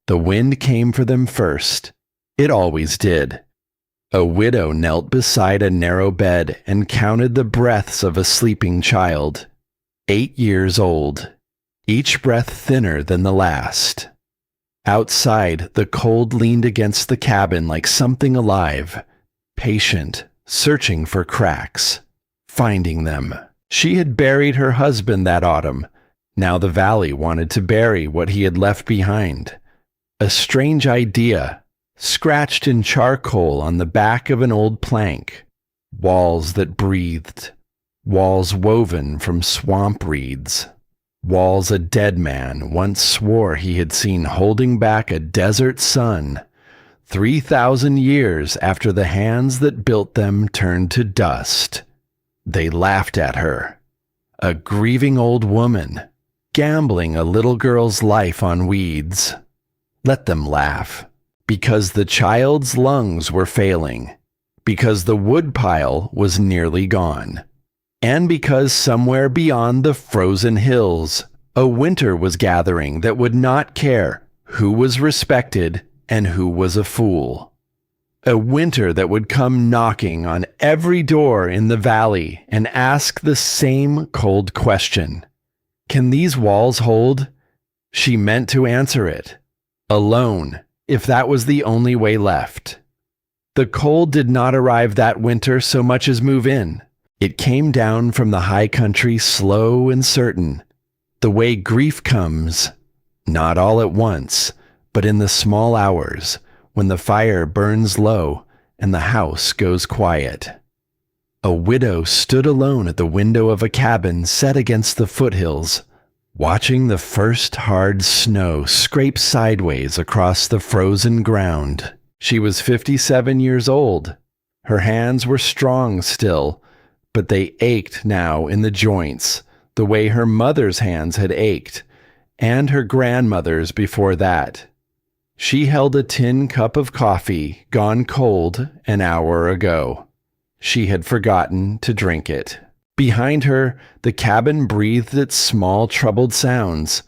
The wind came for them first. It always did. A widow knelt beside a narrow bed and counted the breaths of a sleeping child. 8 years old, each breath thinner than the last. Outside, the cold leaned against the cabin like something alive, patient, searching for cracks, finding them. She had buried her husband that autumn. Now the valley wanted to bury what he had left behind. A strange idea, scratched in charcoal on the back of an old plank. Walls that breathed. Walls woven from swamp reeds. Walls a dead man once swore he had seen holding back a desert sun, 3,000 years after the hands that built them turned to dust. They laughed at her. A grieving old woman, gambling a little girl's life on weeds. Let them laugh, because the child's lungs were failing, because the woodpile was nearly gone, and because somewhere beyond the frozen hills, a winter was gathering that would not care who was respected and who was a fool. A winter that would come knocking on every door in the valley and ask the same cold question. Can these walls hold? She meant to answer it. Alone, if that was the only way left. The cold did not arrive that winter so much as move in. It came down from the high country slow and certain, the way grief comes, not all at once, but in the small hours, when the fire burns low and the house goes quiet. A widow stood alone at the window of a cabin set against the foothills, watching the first hard snow scrape sideways across the frozen ground. She was 57 years old. Her hands were strong still, but they ached now in the joints, the way her mother's hands had ached, and her grandmother's before that. She held a tin cup of coffee, gone cold an hour ago. She had forgotten to drink it. Behind her, the cabin breathed its small troubled sounds,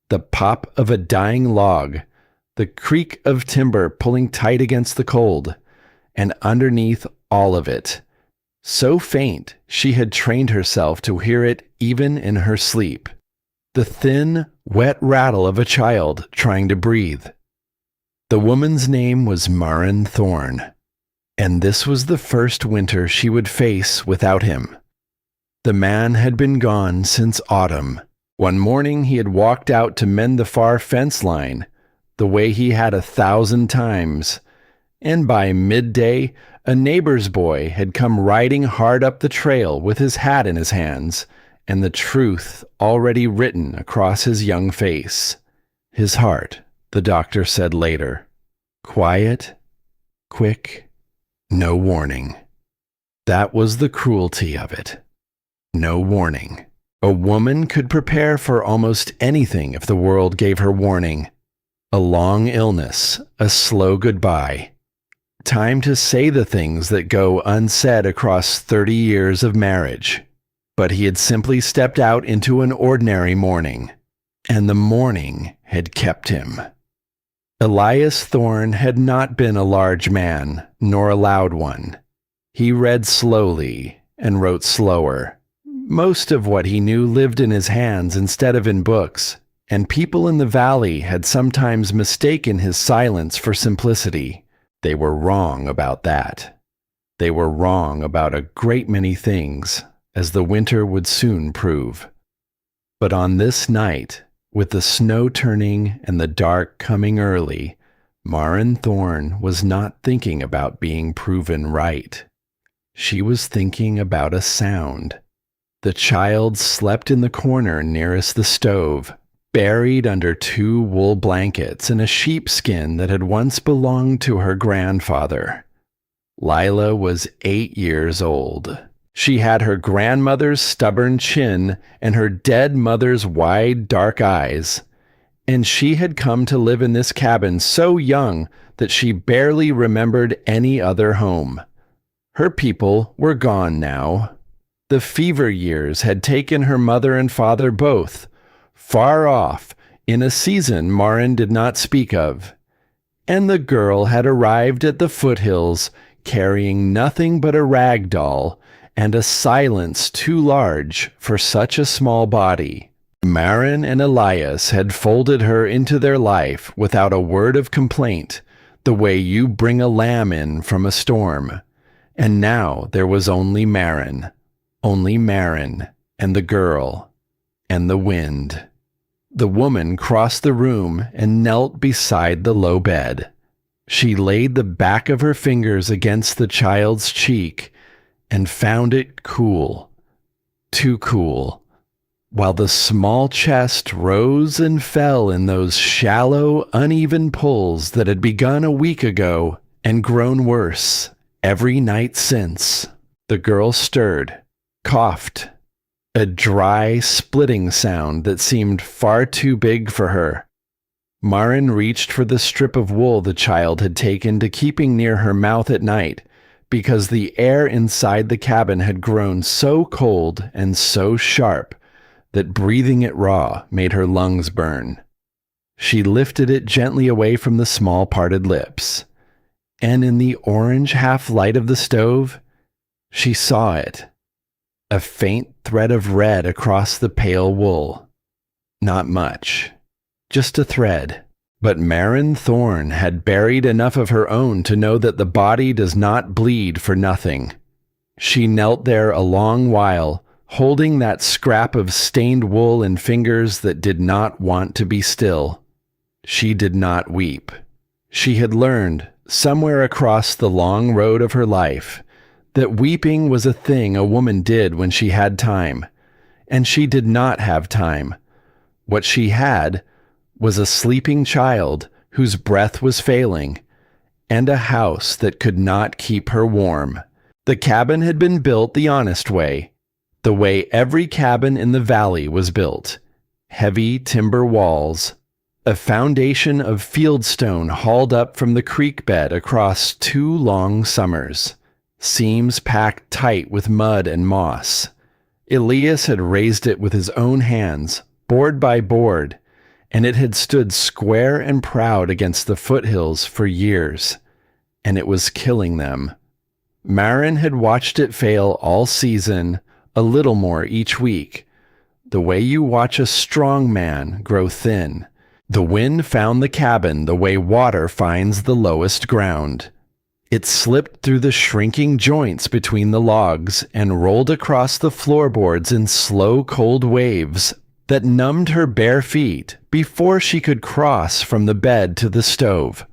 the pop of a dying log, the creak of timber pulling tight against the cold, and underneath all of it, so faint she had trained herself to hear it even in her sleep, the thin, wet rattle of a child trying to breathe. The woman's name was Marin Thorne, and this was the first winter she would face without him. The man had been gone since autumn. One morning he had walked out to mend the far fence line, the way he had 1,000 times, and by midday a neighbor's boy had come riding hard up the trail with his hat in his hands, and the truth already written across his young face. His heart, the doctor said later. Quiet, quick, no warning. That was the cruelty of it. No warning. A woman could prepare for almost anything if the world gave her warning. A long illness, a slow goodbye. Time to say the things that go unsaid across 30 years of marriage. But he had simply stepped out into an ordinary morning, and the morning had kept him. Elias Thorne had not been a large man, nor a loud one. He read slowly and wrote slower. Most of what he knew lived in his hands instead of in books, and people in the valley had sometimes mistaken his silence for simplicity. They were wrong about that. They were wrong about a great many things, as the winter would soon prove. But on this night, with the snow turning and the dark coming early, Marin Thorne was not thinking about being proven right. She was thinking about a sound. The child slept in the corner nearest the stove, buried under 2 wool blankets and a sheepskin that had once belonged to her grandfather. Lila was 8 years old. She had her grandmother's stubborn chin and her dead mother's wide, dark eyes, and she had come to live in this cabin so young that she barely remembered any other home. Her people were gone now. The fever years had taken her mother and father both, far off in a season Marin did not speak of, and the girl had arrived at the foothills carrying nothing but a rag doll and a silence too large for such a small body. Marin and Elias had folded her into their life without a word of complaint, the way you bring a lamb in from a storm. And now there was only Marin and the girl, and the wind. The woman crossed the room and knelt beside the low bed. She laid the back of her fingers against the child's cheek and found it cool, too cool, while the small chest rose and fell in those shallow, uneven pulls that had begun a week ago and grown worse every night since. The girl stirred, coughed, a dry, splitting sound that seemed far too big for her. Marin reached for the strip of wool the child had taken to keeping near her mouth at night, because the air inside the cabin had grown so cold and so sharp that breathing it raw made her lungs burn. She lifted it gently away from the small parted lips, and in the orange half-light of the stove, she saw it. A faint thread of red across the pale wool. Not much. Just a thread. But Marin Thorne had buried enough of her own to know that the body does not bleed for nothing. She knelt there a long while, holding that scrap of stained wool in fingers that did not want to be still. She did not weep. She had learned, somewhere across the long road of her life, that weeping was a thing a woman did when she had time, and she did not have time. What she had was a sleeping child whose breath was failing, and a house that could not keep her warm. The cabin had been built the honest way, the way every cabin in the valley was built. Heavy timber walls, a foundation of fieldstone hauled up from the creek bed across 2 long summers, seams packed tight with mud and moss. Elias had raised it with his own hands, board by board, and it had stood square and proud against the foothills for years, and it was killing them. Marin had watched it fail all season, a little more each week, the way you watch a strong man grow thin. The wind found the cabin the way water finds the lowest ground. It slipped through the shrinking joints between the logs and rolled across the floorboards in slow, cold waves that numbed her bare feet before she could cross from the bed to the stove.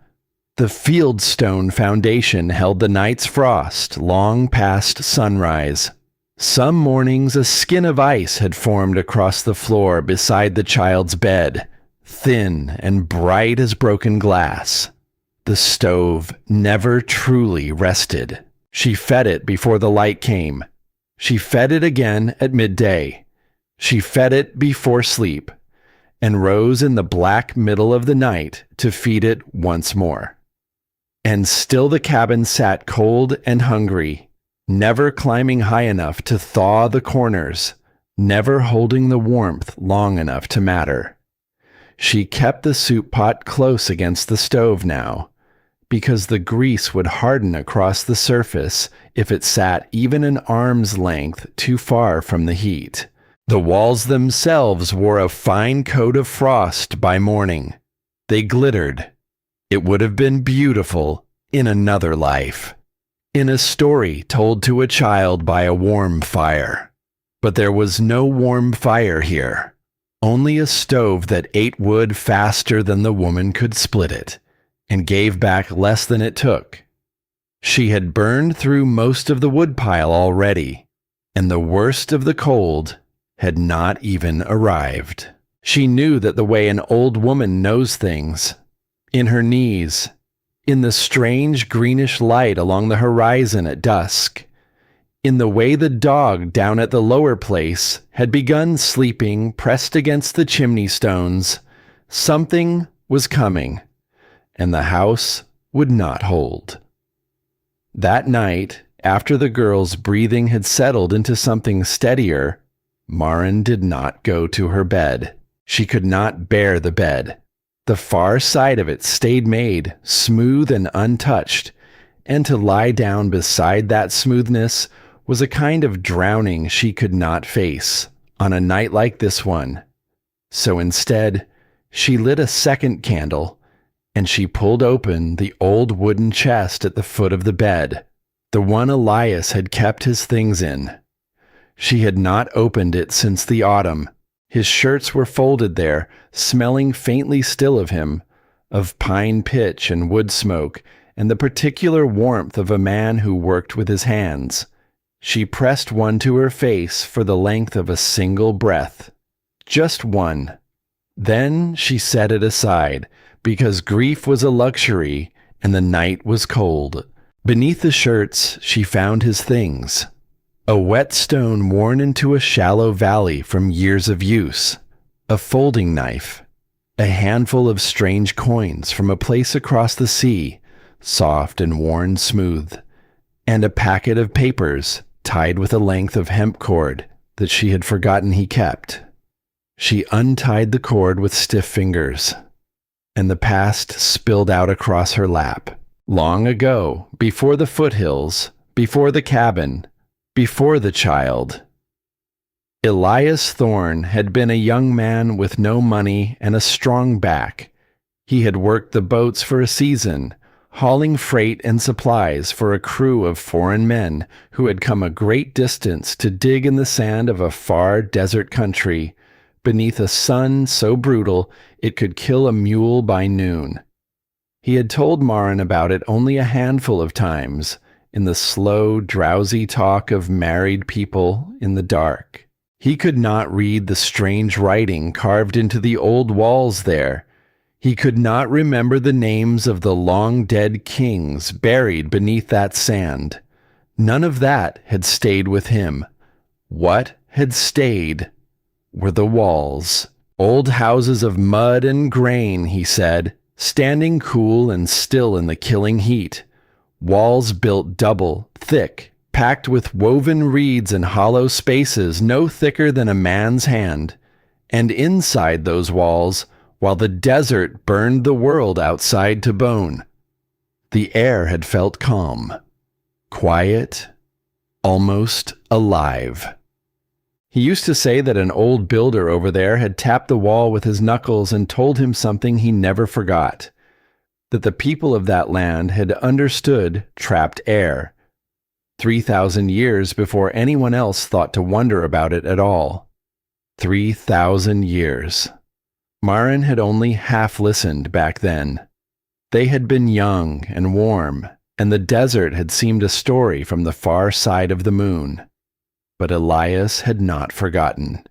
The fieldstone foundation held the night's frost long past sunrise. Some mornings a skin of ice had formed across the floor beside the child's bed, thin and bright as broken glass. The stove never truly rested. She fed it before the light came. She fed it again at midday. She fed it before sleep, and rose in the black middle of the night to feed it once more. And still the cabin sat cold and hungry, never climbing high enough to thaw the corners, never holding the warmth long enough to matter. She kept the soup pot close against the stove now, because the grease would harden across the surface if it sat even an arm's length too far from the heat. The walls themselves wore a fine coat of frost by morning. They glittered. It would have been beautiful in another life, in a story told to a child by a warm fire. But there was no warm fire here, only a stove that ate wood faster than the woman could split it, and gave back less than it took. She had burned through most of the woodpile already, and the worst of the cold had not even arrived. She knew that the way an old woman knows things, in her knees, in the strange greenish light along the horizon at dusk, in the way the dog down at the lower place had begun sleeping pressed against the chimney stones, something was coming, and the house would not hold. That night, after the girl's breathing had settled into something steadier, Marin did not go to her bed. She could not bear the bed. The far side of it stayed made, smooth and untouched, and to lie down beside that smoothness was a kind of drowning she could not face on a night like this one. So instead, she lit a second candle, and she pulled open the old wooden chest at the foot of the bed, the one Elias had kept his things in. She had not opened it since the autumn. His shirts were folded there, smelling faintly still of him, of pine pitch and wood smoke, and the particular warmth of a man who worked with his hands. She pressed one to her face for the length of a single breath. Just one. Then she set it aside, because grief was a luxury and the night was cold. Beneath the shirts she found his things. A whetstone worn into a shallow valley from years of use, a folding knife, a handful of strange coins from a place across the sea, soft and worn smooth, and a packet of papers tied with a length of hemp cord that she had forgotten he kept. She untied the cord with stiff fingers, and the past spilled out across her lap. Long ago, before the foothills, before the cabin, before the child. Elias Thorne had been a young man with no money and a strong back. He had worked the boats for a season, hauling freight and supplies for a crew of foreign men who had come a great distance to dig in the sand of a far desert country, beneath a sun so brutal it could kill a mule by noon. He had told Marin about it only a handful of times, in the slow, drowsy talk of married people in the dark. He could not read the strange writing carved into the old walls there. He could not remember the names of the long-dead kings buried beneath that sand. None of that had stayed with him. What had stayed were the walls. Old houses of mud and grain, he said, standing cool and still in the killing heat. Walls built double, thick, packed with woven reeds and hollow spaces no thicker than a man's hand. And inside those walls, while the desert burned the world outside to bone, the air had felt calm, quiet, almost alive. He used to say that an old builder over there had tapped the wall with his knuckles and told him something he never forgot. That the people of that land had understood trapped air 3,000 years before anyone else thought to wonder about it at all. 3,000 years. Marin had only half listened back then. They had been young and warm, and the desert had seemed a story from the far side of the moon. But Elias had not forgotten.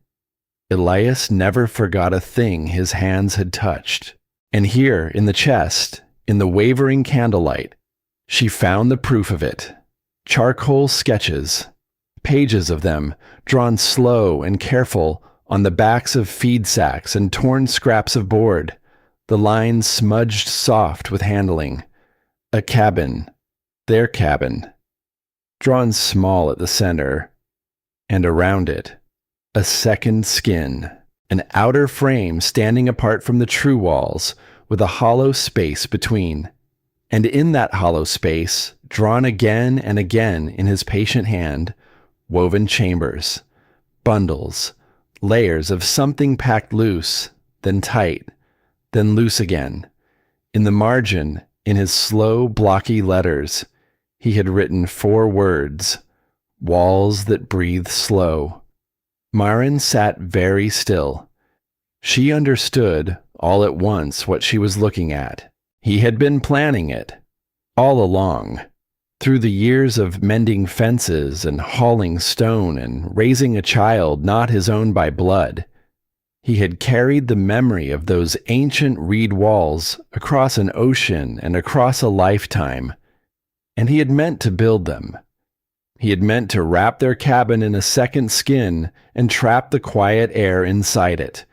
Elias never forgot a thing his hands had touched. And here, in the chest, in the wavering candlelight, she found the proof of it. Charcoal sketches, pages of them, drawn slow and careful on the backs of feed sacks and torn scraps of board, the lines smudged soft with handling. A cabin, their cabin, drawn small at the center, and around it, a second skin, an outer frame standing apart from the true walls, with a hollow space between. And in that hollow space, drawn again and again in his patient hand, woven chambers, bundles, layers of something packed loose, then tight, then loose again. In the margin, in his slow, blocky letters, he had written 4 words, walls that breathe slow. Marin sat very still. She understood all at once what she was looking at. He had been planning it, all along, through the years of mending fences and hauling stone and raising a child not his own by blood. He had carried the memory of those ancient reed walls across an ocean and across a lifetime, and he had meant to build them. He had meant to wrap their cabin in a second skin and trap the quiet air inside it,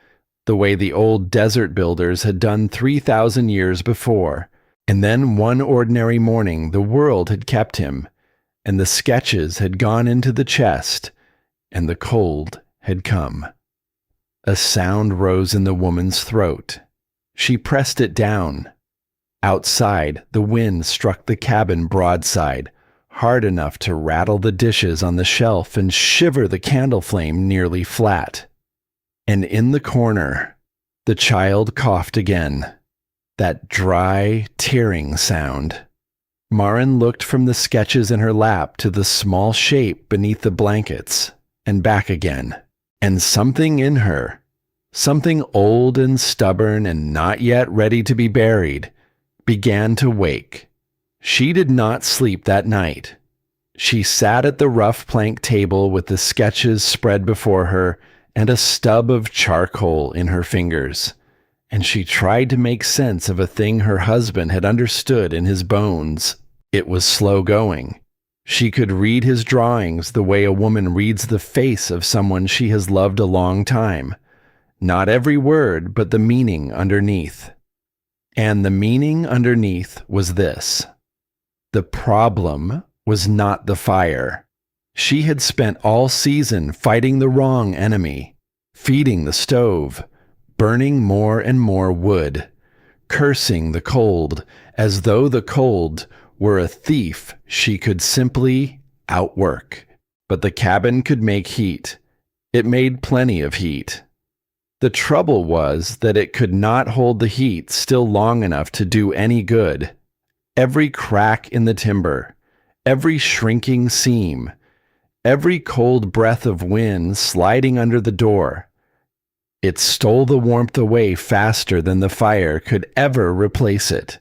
the way the old desert builders had done 3,000 years before. And then one ordinary morning the world had kept him, and the sketches had gone into the chest, and the cold had come. A sound rose in the woman's throat. She pressed it down. Outside, the wind struck the cabin broadside, hard enough to rattle the dishes on the shelf and shiver the candle flame nearly flat. And in the corner, the child coughed again. That dry, tearing sound. Maren looked from the sketches in her lap to the small shape beneath the blankets, and back again. And something in her, something old and stubborn and not yet ready to be buried, began to wake. She did not sleep that night. She sat at the rough plank table with the sketches spread before her and a stub of charcoal in her fingers, and she tried to make sense of a thing her husband had understood in his bones. It was slow going. She could read his drawings the way a woman reads the face of someone she has loved a long time. Not every word, but the meaning underneath. And the meaning underneath was this. The problem was not the fire. She had spent all season fighting the wrong enemy, feeding the stove, burning more and more wood, cursing the cold as though the cold were a thief she could simply outwork. But the cabin could make heat. It made plenty of heat. The trouble was that it could not hold the heat still long enough to do any good. Every crack in the timber, every shrinking seam, every cold breath of wind sliding under the door, it stole the warmth away faster than the fire could ever replace it.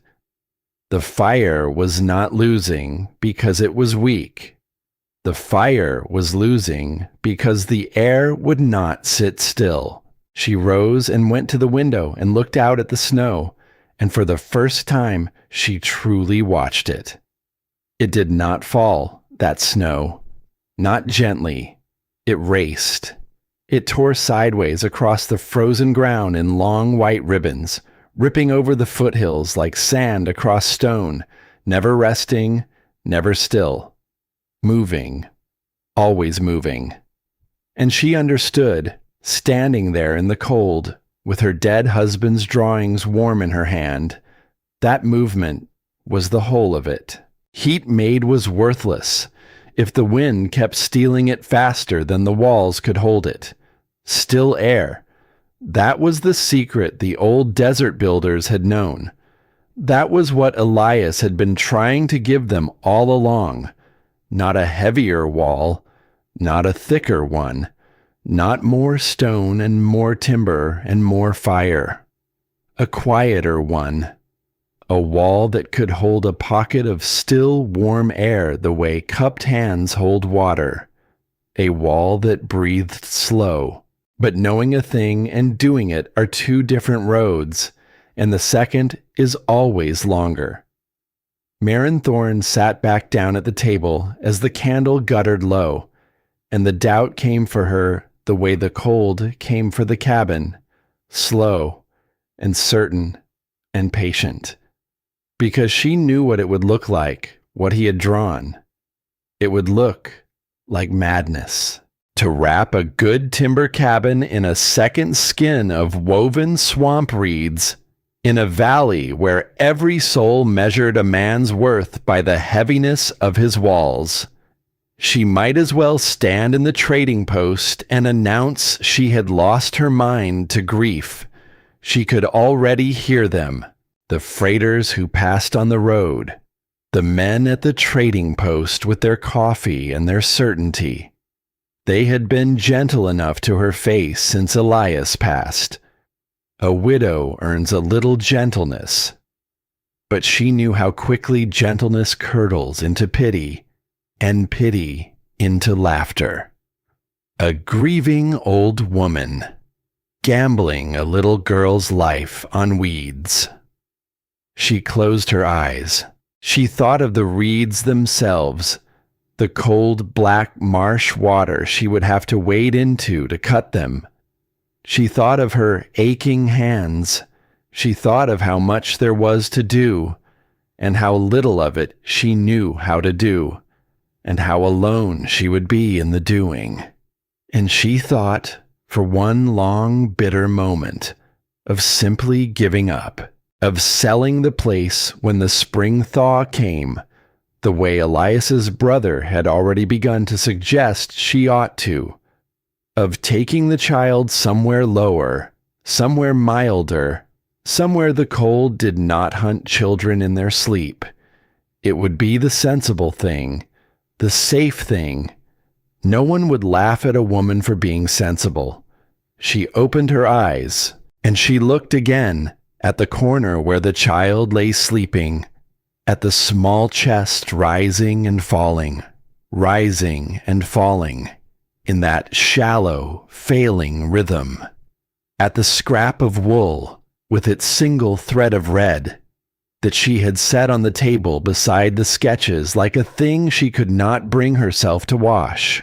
The fire was not losing because it was weak. The fire was losing because the air would not sit still. She rose and went to the window and looked out at the snow, and for the first time she truly watched it. It did not fall, that snow. Not gently. It raced. It tore sideways across the frozen ground in long white ribbons, ripping over the foothills like sand across stone, never resting, never still. Moving. Always moving. And she understood, standing there in the cold, with her dead husband's drawings warm in her hand, that movement was the whole of it. Heat made was worthless if the wind kept stealing it faster than the walls could hold it. Still air. That was the secret the old desert builders had known. That was what Elias had been trying to give them all along. Not a heavier wall, not a thicker one, not more stone and more timber and more fire. A quieter one. A wall that could hold a pocket of still, warm air the way cupped hands hold water. A wall that breathed slow. But knowing a thing and doing it are two different roads, and the second is always longer. Maren Thorne sat back down at the table as the candle guttered low, and the doubt came for her the way the cold came for the cabin, slow and certain and patient. Because she knew what it would look like, what he had drawn. It would look like madness. To wrap a good timber cabin in a second skin of woven swamp reeds, in a valley where every soul measured a man's worth by the heaviness of his walls. She might as well stand in the trading post and announce she had lost her mind to grief. She could already hear them, the freighters who passed on the road, the men at the trading post with their coffee and their certainty. They had been gentle enough to her face since Elias passed. A widow earns a little gentleness. But she knew how quickly gentleness curdles into pity, and pity into laughter. A grieving old woman, gambling a little girl's life on weeds. She closed her eyes. She thought of the reeds themselves, the cold black marsh water she would have to wade into to cut them. She thought of her aching hands. She thought of how much there was to do, and how little of it she knew how to do, and how alone she would be in the doing. And she thought, for one long, bitter moment of simply giving up, of selling the place when the spring thaw came, the way Elias's brother had already begun to suggest she ought to, of taking the child somewhere lower, somewhere milder, somewhere the cold did not hunt children in their sleep. It would be the sensible thing, the safe thing. No one would laugh at a woman for being sensible. She opened her eyes, and she looked again at the corner where the child lay sleeping, at the small chest rising and falling in that shallow, failing rhythm, at the scrap of wool with its single thread of red that she had set on the table beside the sketches like a thing she could not bring herself to wash.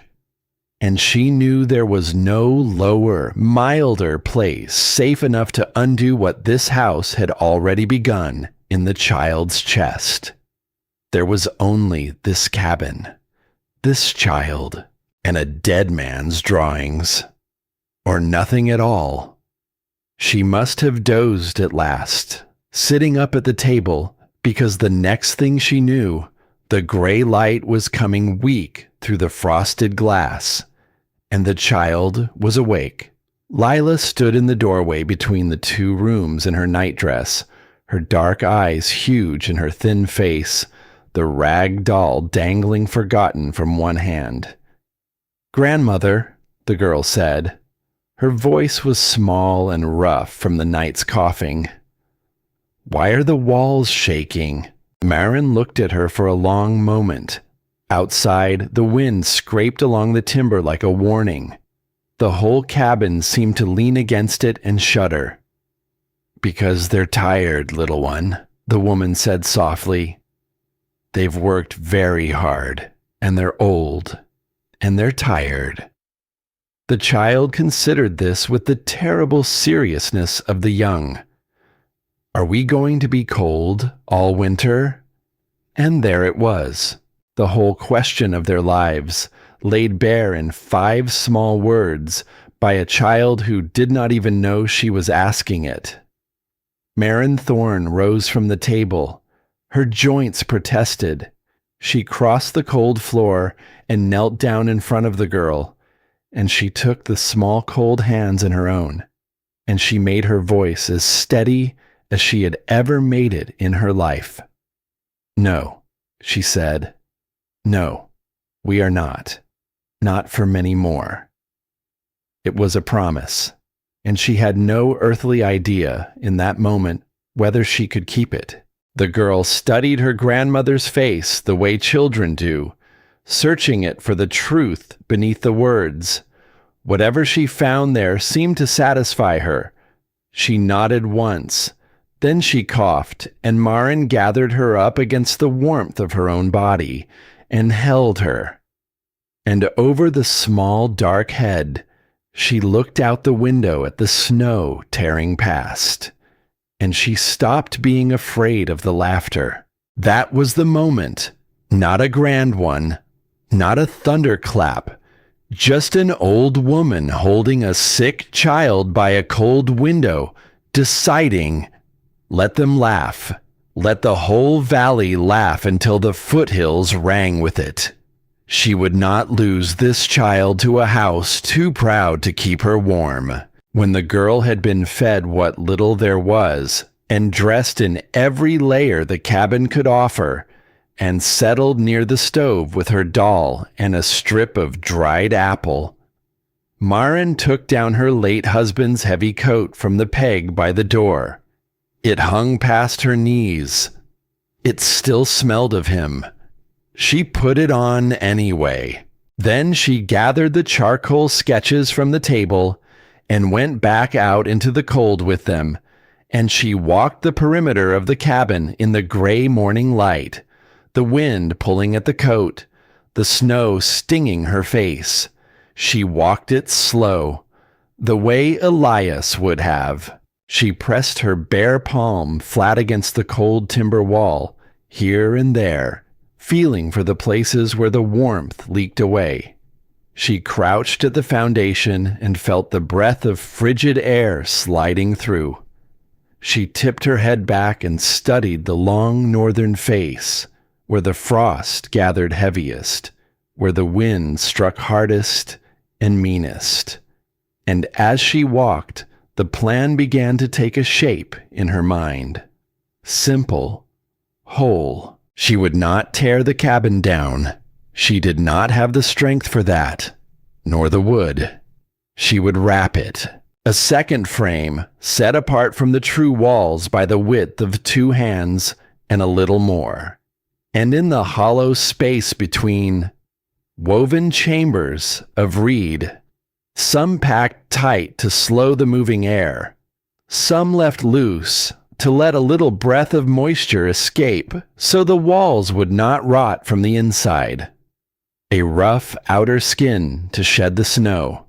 And she knew there was no lower, milder place safe enough to undo what this house had already begun in the child's chest. There was only this cabin, this child, and a dead man's drawings. Or nothing at all. She must have dozed at last, sitting up at the table, because the next thing she knew, the gray light was coming weak through the frosted glass, and the child was awake. Lila stood in the doorway between the two rooms in her nightdress, her dark eyes huge in her thin face, the rag doll dangling forgotten from one hand. "Grandmother," the girl said. Her voice was small and rough from the night's coughing. "Why are the walls shaking?" Marin looked at her for a long moment. Outside, the wind scraped along the timber like a warning. The whole cabin seemed to lean against it and shudder. "Because they're tired, little one," the woman said softly. "They've worked very hard, and they're old, and they're tired." The child considered this with the terrible seriousness of the young. "Are we going to be cold all winter?" And there it was, the whole question of their lives, laid bare in 5 small words by a child who did not even know she was asking it. Marin Thorne rose from the table. Her joints protested. She crossed the cold floor and knelt down in front of the girl, and she took the small cold hands in her own, and she made her voice as steady as she had ever made it in her life. "No," she said. "No, we are not. Not for many more." It was a promise, and she had no earthly idea in that moment whether she could keep it. The girl studied her grandmother's face the way children do, searching it for the truth beneath the words. Whatever she found there seemed to satisfy her. She nodded once, then she coughed, and Marin gathered her up against the warmth of her own body and held her. And over the small dark head, she looked out the window at the snow tearing past. And she stopped being afraid of the laughter. That was the moment. Not a grand one, not a thunderclap, just an old woman holding a sick child by a cold window, deciding, let them laugh. Let the whole valley laugh until the foothills rang with it. She would not lose this child to a house too proud to keep her warm. When the girl had been fed what little there was, and dressed in every layer the cabin could offer, and settled near the stove with her doll and a strip of dried apple, Marin took down her late husband's heavy coat from the peg by the door. It hung past her knees. It still smelled of him. She put it on anyway. Then she gathered the charcoal sketches from the table and went back out into the cold with them, and she walked the perimeter of the cabin in the gray morning light, the wind pulling at the coat, the snow stinging her face. She walked it slow, the way Elias would have. She pressed her bare palm flat against the cold timber wall, here and there, feeling for the places where the warmth leaked away. She crouched at the foundation and felt the breath of frigid air sliding through. She tipped her head back and studied the long northern face, where the frost gathered heaviest, where the wind struck hardest and meanest. And as she walked, the plan began to take a shape in her mind. Simple, whole. She would not tear the cabin down. She did not have the strength for that, nor the wood. She would wrap it. A second frame, set apart from the true walls by the width of 2 hands and a little more. And in the hollow space between, woven chambers of reed, some packed tight to slow the moving air, some left loose to let a little breath of moisture escape so the walls would not rot from the inside. A rough outer skin to shed the snow,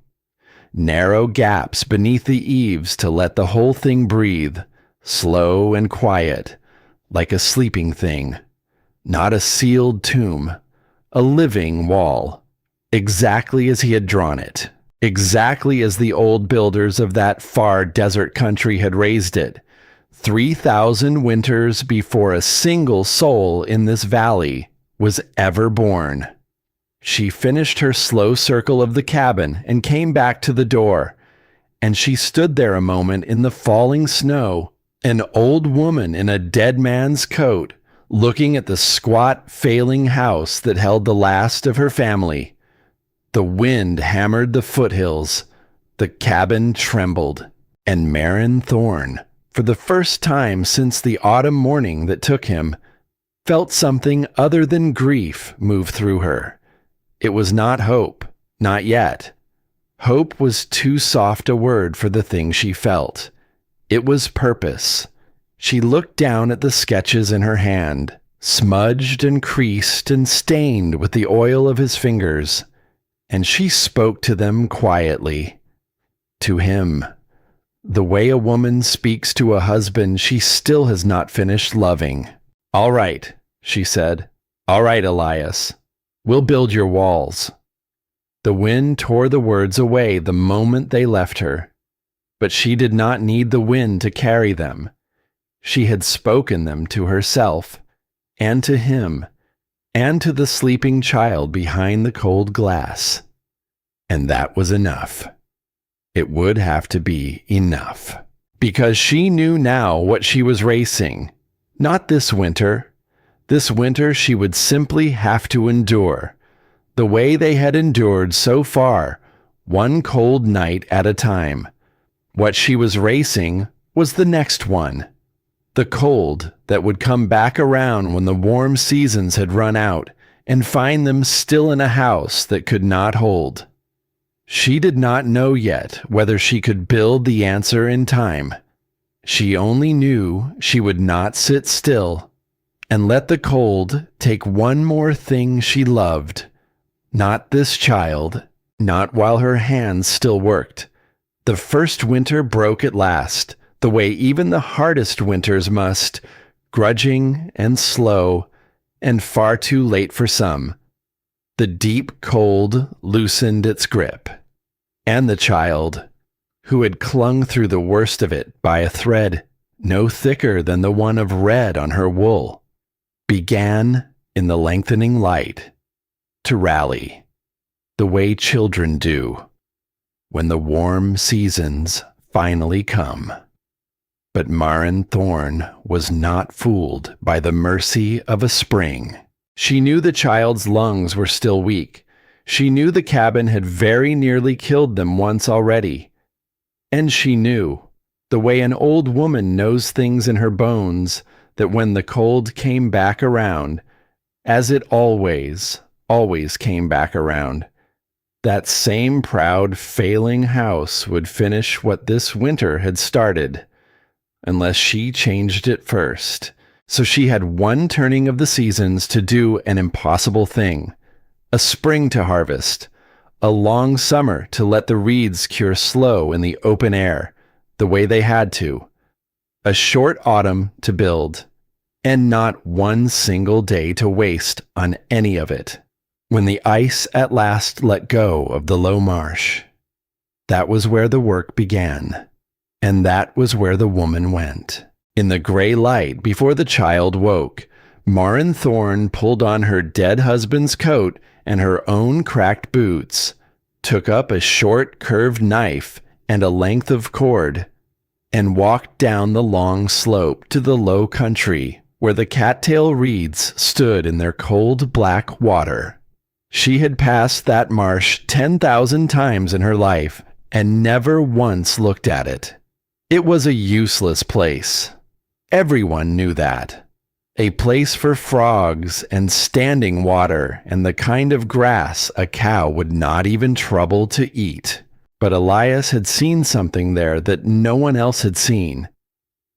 narrow gaps beneath the eaves to let the whole thing breathe, slow and quiet, like a sleeping thing, not a sealed tomb, a living wall, exactly as he had drawn it, exactly as the old builders of that far desert country had raised it, 3,000 winters before a single soul in this valley was ever born. She finished her slow circle of the cabin and came back to the door, and she stood there a moment in the falling snow, an old woman in a dead man's coat, looking at the squat, failing house that held the last of her family. The wind hammered the foothills, the cabin trembled, and Marin Thorne, for the first time since the autumn morning that took him, felt something other than grief move through her. It was not hope, not yet. Hope was too soft a word for the thing she felt. It was purpose. She looked down at the sketches in her hand, smudged and creased and stained with the oil of his fingers, and she spoke to them quietly. To him, the way a woman speaks to a husband she still has not finished loving. "All right," she said. "All right, Elias. We'll build your walls." The wind tore the words away the moment they left her, but she did not need the wind to carry them. She had spoken them to herself, and to him, and to the sleeping child behind the cold glass. And that was enough. It would have to be enough, because she knew now what she was racing. Not this winter. This winter she would simply have to endure, the way they had endured so far, one cold night at a time. What she was racing was the next one, the cold that would come back around when the warm seasons had run out and find them still in a house that could not hold. She did not know yet whether she could build the answer in time. She only knew she would not sit still and let the cold take one more thing she loved. Not this child, not while her hands still worked. The first winter broke at last, the way even the hardest winters must, grudging and slow, and far too late for some. The deep cold loosened its grip, and the child, who had clung through the worst of it by a thread no thicker than the one of red on her wool, began, in the lengthening light, to rally, the way children do when the warm seasons finally come. But Marin Thorne was not fooled by the mercy of a spring. She knew the child's lungs were still weak. She knew the cabin had very nearly killed them once already. And she knew, the way an old woman knows things in her bones, that when the cold came back around, as it always came back around, that same proud, failing house would finish what this winter had started, unless she changed it first. So she had one turning of the seasons to do an impossible thing, a spring to harvest, a long summer to let the reeds cure slow in the open air, the way they had to, a short autumn to build, and not one single day to waste on any of it. When the ice at last let go of the low marsh, that was where the work began, and that was where the woman went. In the gray light before the child woke, Marin Thorne pulled on her dead husband's coat and her own cracked boots, took up a short curved knife and a length of cord, and walked down the long slope to the low country where the cattail reeds stood in their cold black water. She had passed that marsh 10,000 times in her life and never once looked at it. It was a useless place. Everyone knew that. A place for frogs and standing water and the kind of grass a cow would not even trouble to eat. But Elias had seen something there that no one else had seen.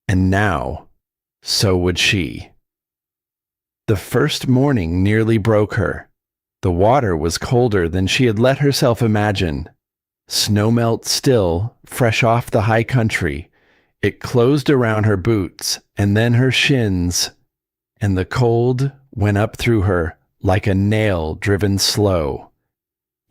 And now, so would she. The first morning nearly broke her. The water was colder than she had let herself imagine. Snowmelt still, fresh off the high country. It closed around her boots and then her shins, and the cold went up through her like a nail driven slow.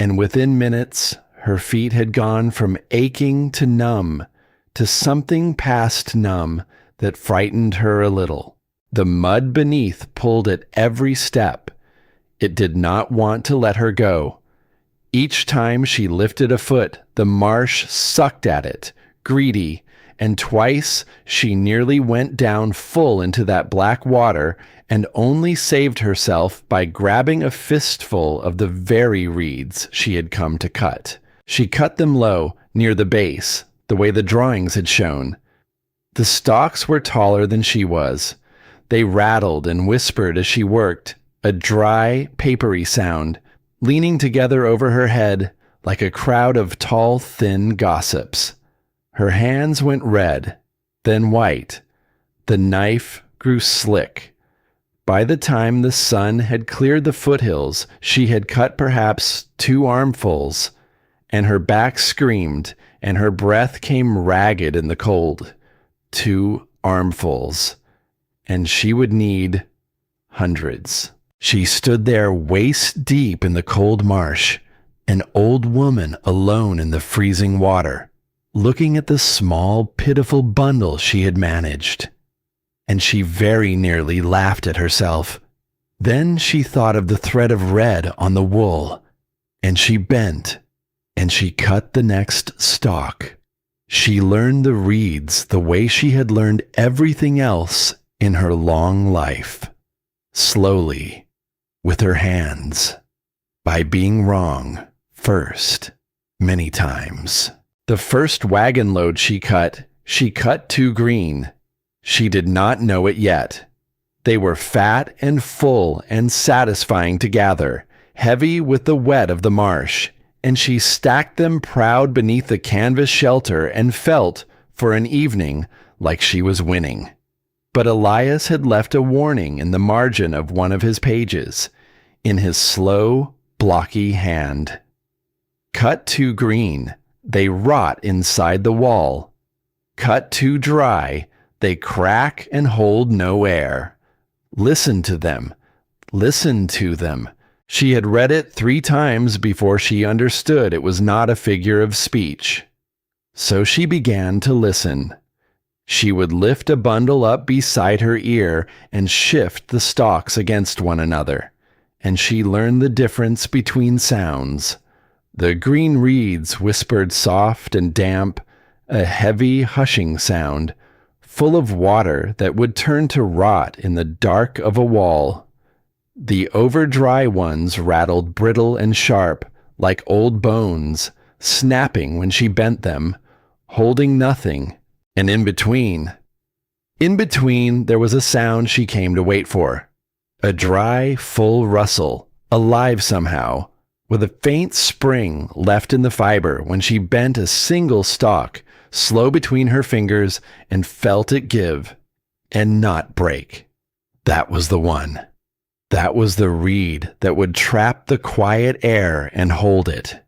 And within minutes, her feet had gone from aching to numb, to something past numb that frightened her a little. The mud beneath pulled at every step. It did not want to let her go. Each time she lifted a foot, the marsh sucked at it, greedy, and twice she nearly went down full into that black water and only saved herself by grabbing a fistful of the very reeds she had come to cut. She cut them low, near the base, the way the drawings had shown. The stalks were taller than she was. They rattled and whispered as she worked, a dry, papery sound, leaning together over her head like a crowd of tall, thin gossips. Her hands went red, then white. The knife grew slick. By the time the sun had cleared the foothills, she had cut perhaps 2 armfuls, and her back screamed, and her breath came ragged in the cold. 2 armfuls, and she would need hundreds. She stood there waist deep in the cold marsh, an old woman alone in the freezing water, looking at the small, pitiful bundle she had managed. And she very nearly laughed at herself. Then she thought of the thread of red on the wool, and she bent, and she cut the next stalk. She learned the reeds the way she had learned everything else in her long life. Slowly, with her hands, by being wrong first, many times. The first wagon load she cut too green. She did not know it yet. They were fat and full and satisfying to gather, heavy with the wet of the marsh, and she stacked them proud beneath the canvas shelter and felt, for an evening, like she was winning. But Elias had left a warning in the margin of one of his pages, in his slow, blocky hand. Cut too green, they rot inside the wall. Cut too dry, they crack and hold no air. Listen to them. Listen to them. She had read it 3 times before she understood it was not a figure of speech. So she began to listen. She would lift a bundle up beside her ear and shift the stalks against one another, and she learned the difference between sounds. The green reeds whispered soft and damp, a heavy hushing sound, full of water that would turn to rot in the dark of a wall. The over-dry ones rattled brittle and sharp, like old bones, snapping when she bent them, holding nothing, and in between there was a sound she came to wait for. A dry, full rustle, alive somehow, with a faint spring left in the fiber when she bent a single stalk, slow between her fingers, and felt it give, and not break. That was the one. That was the reed that would trap the quiet air and hold it.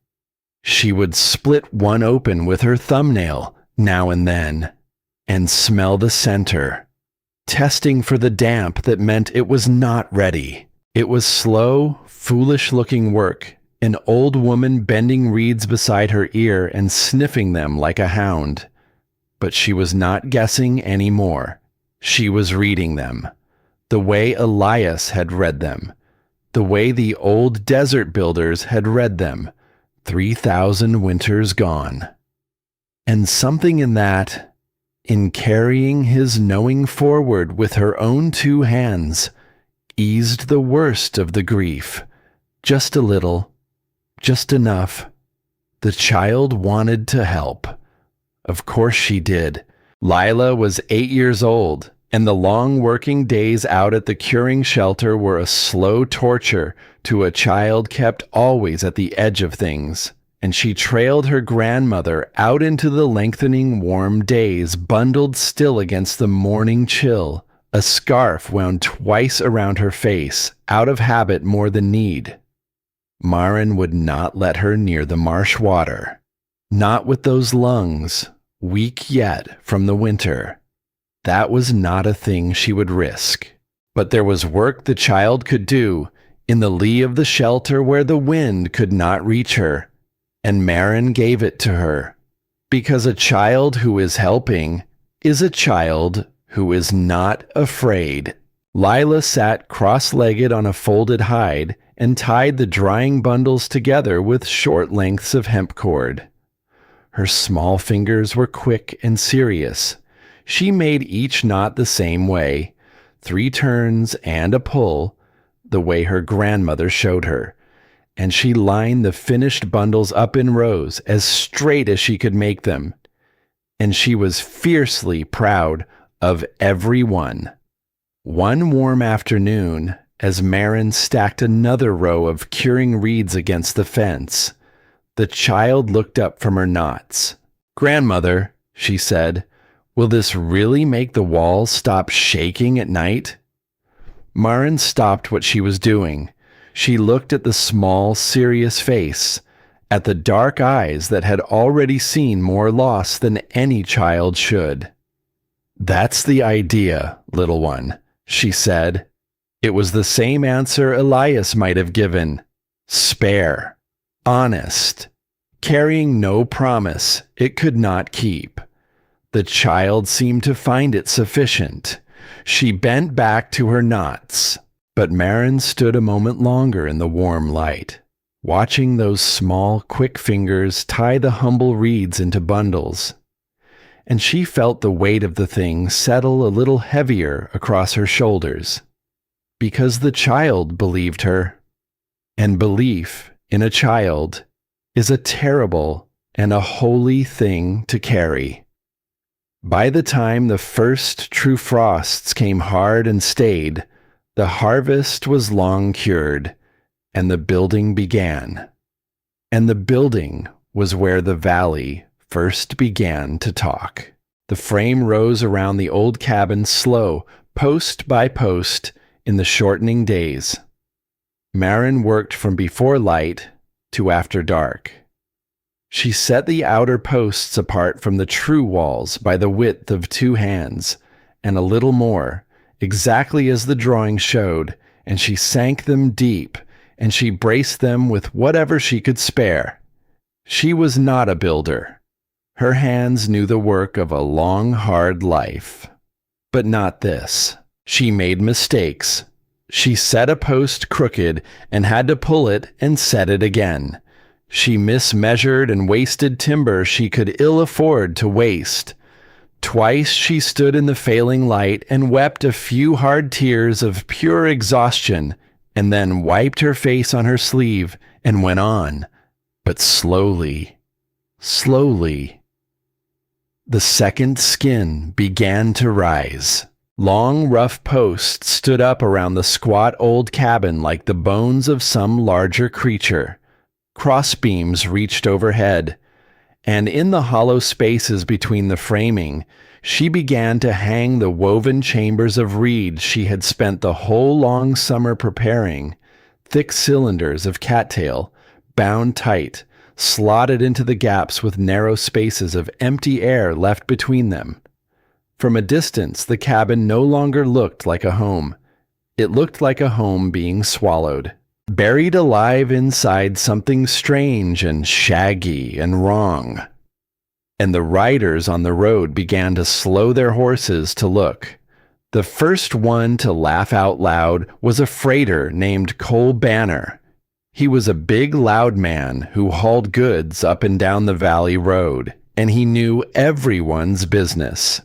She would split one open with her thumbnail now and then, and smell the center, testing for the damp that meant it was not ready. It was slow, foolish-looking work, an old woman bending reeds beside her ear and sniffing them like a hound. But she was not guessing any more. She was reading them, the way Elias had read them, the way the old desert builders had read them, 3,000 winters gone. And something in that, in carrying his knowing forward with her own two hands, eased the worst of the grief, just a little, just enough. The child wanted to help. Of course she did. Lila was 8 years old, and the long working days out at the curing shelter were a slow torture to a child kept always at the edge of things. And she trailed her grandmother out into the lengthening warm days, bundled still against the morning chill, a scarf wound twice around her face, out of habit more than need. Maren would not let her near the marsh water. Not with those lungs, weak yet from the winter. That was not a thing she would risk. But there was work the child could do, in the lee of the shelter where the wind could not reach her, and Maren gave it to her, because a child who is helping is a child who is not afraid. Lila sat cross-legged on a folded hide and tied the drying bundles together with short lengths of hemp cord. Her small fingers were quick and serious. She made each knot the same way, 3 turns and a pull, the way her grandmother showed her, and she lined the finished bundles up in rows as straight as she could make them. And she was fiercely proud of every one. One warm afternoon, as Maren stacked another row of curing reeds against the fence, the child looked up from her knots. "Grandmother," she said, "will this really make the walls stop shaking at night?" Maren stopped what she was doing. She looked at the small, serious face, at the dark eyes that had already seen more loss than any child should. "That's the idea, little one," she said. It was the same answer Elias might have given. Spare. Honest. Carrying no promise it could not keep. The child seemed to find it sufficient. She bent back to her knots, but Maren stood a moment longer in the warm light, watching those small, quick fingers tie the humble reeds into bundles. And she felt the weight of the thing settle a little heavier across her shoulders, because the child believed her. And belief in a child is a terrible and a holy thing to carry. By the time the first true frosts came hard and stayed, the harvest was long cured, and the building began. And the building was where the valley first began to talk. The frame rose around the old cabin slow, post by post, in the shortening days. Maren worked from before light to after dark. She set the outer posts apart from the true walls by the width of 2 hands, and a little more, exactly as the drawing showed, and she sank them deep, and she braced them with whatever she could spare. She was not a builder. Her hands knew the work of a long, hard life. But not this. She made mistakes. She set a post crooked and had to pull it and set it again. She mismeasured and wasted timber she could ill afford to waste. Twice she stood in the failing light and wept a few hard tears of pure exhaustion, and then wiped her face on her sleeve and went on, but slowly, slowly. The second skin began to rise. Long, rough posts stood up around the squat old cabin like the bones of some larger creature. Crossbeams reached overhead, and in the hollow spaces between the framing, she began to hang the woven chambers of reed she had spent the whole long summer preparing, thick cylinders of cattail, bound tight, slotted into the gaps with narrow spaces of empty air left between them. From a distance, the cabin no longer looked like a home. It looked like a home being swallowed, buried alive inside something strange and shaggy and wrong. And the riders on the road began to slow their horses to look. The first one to laugh out loud was a freighter named Cole Banner. He was a big, loud man who hauled goods up and down the valley road, and he knew everyone's business.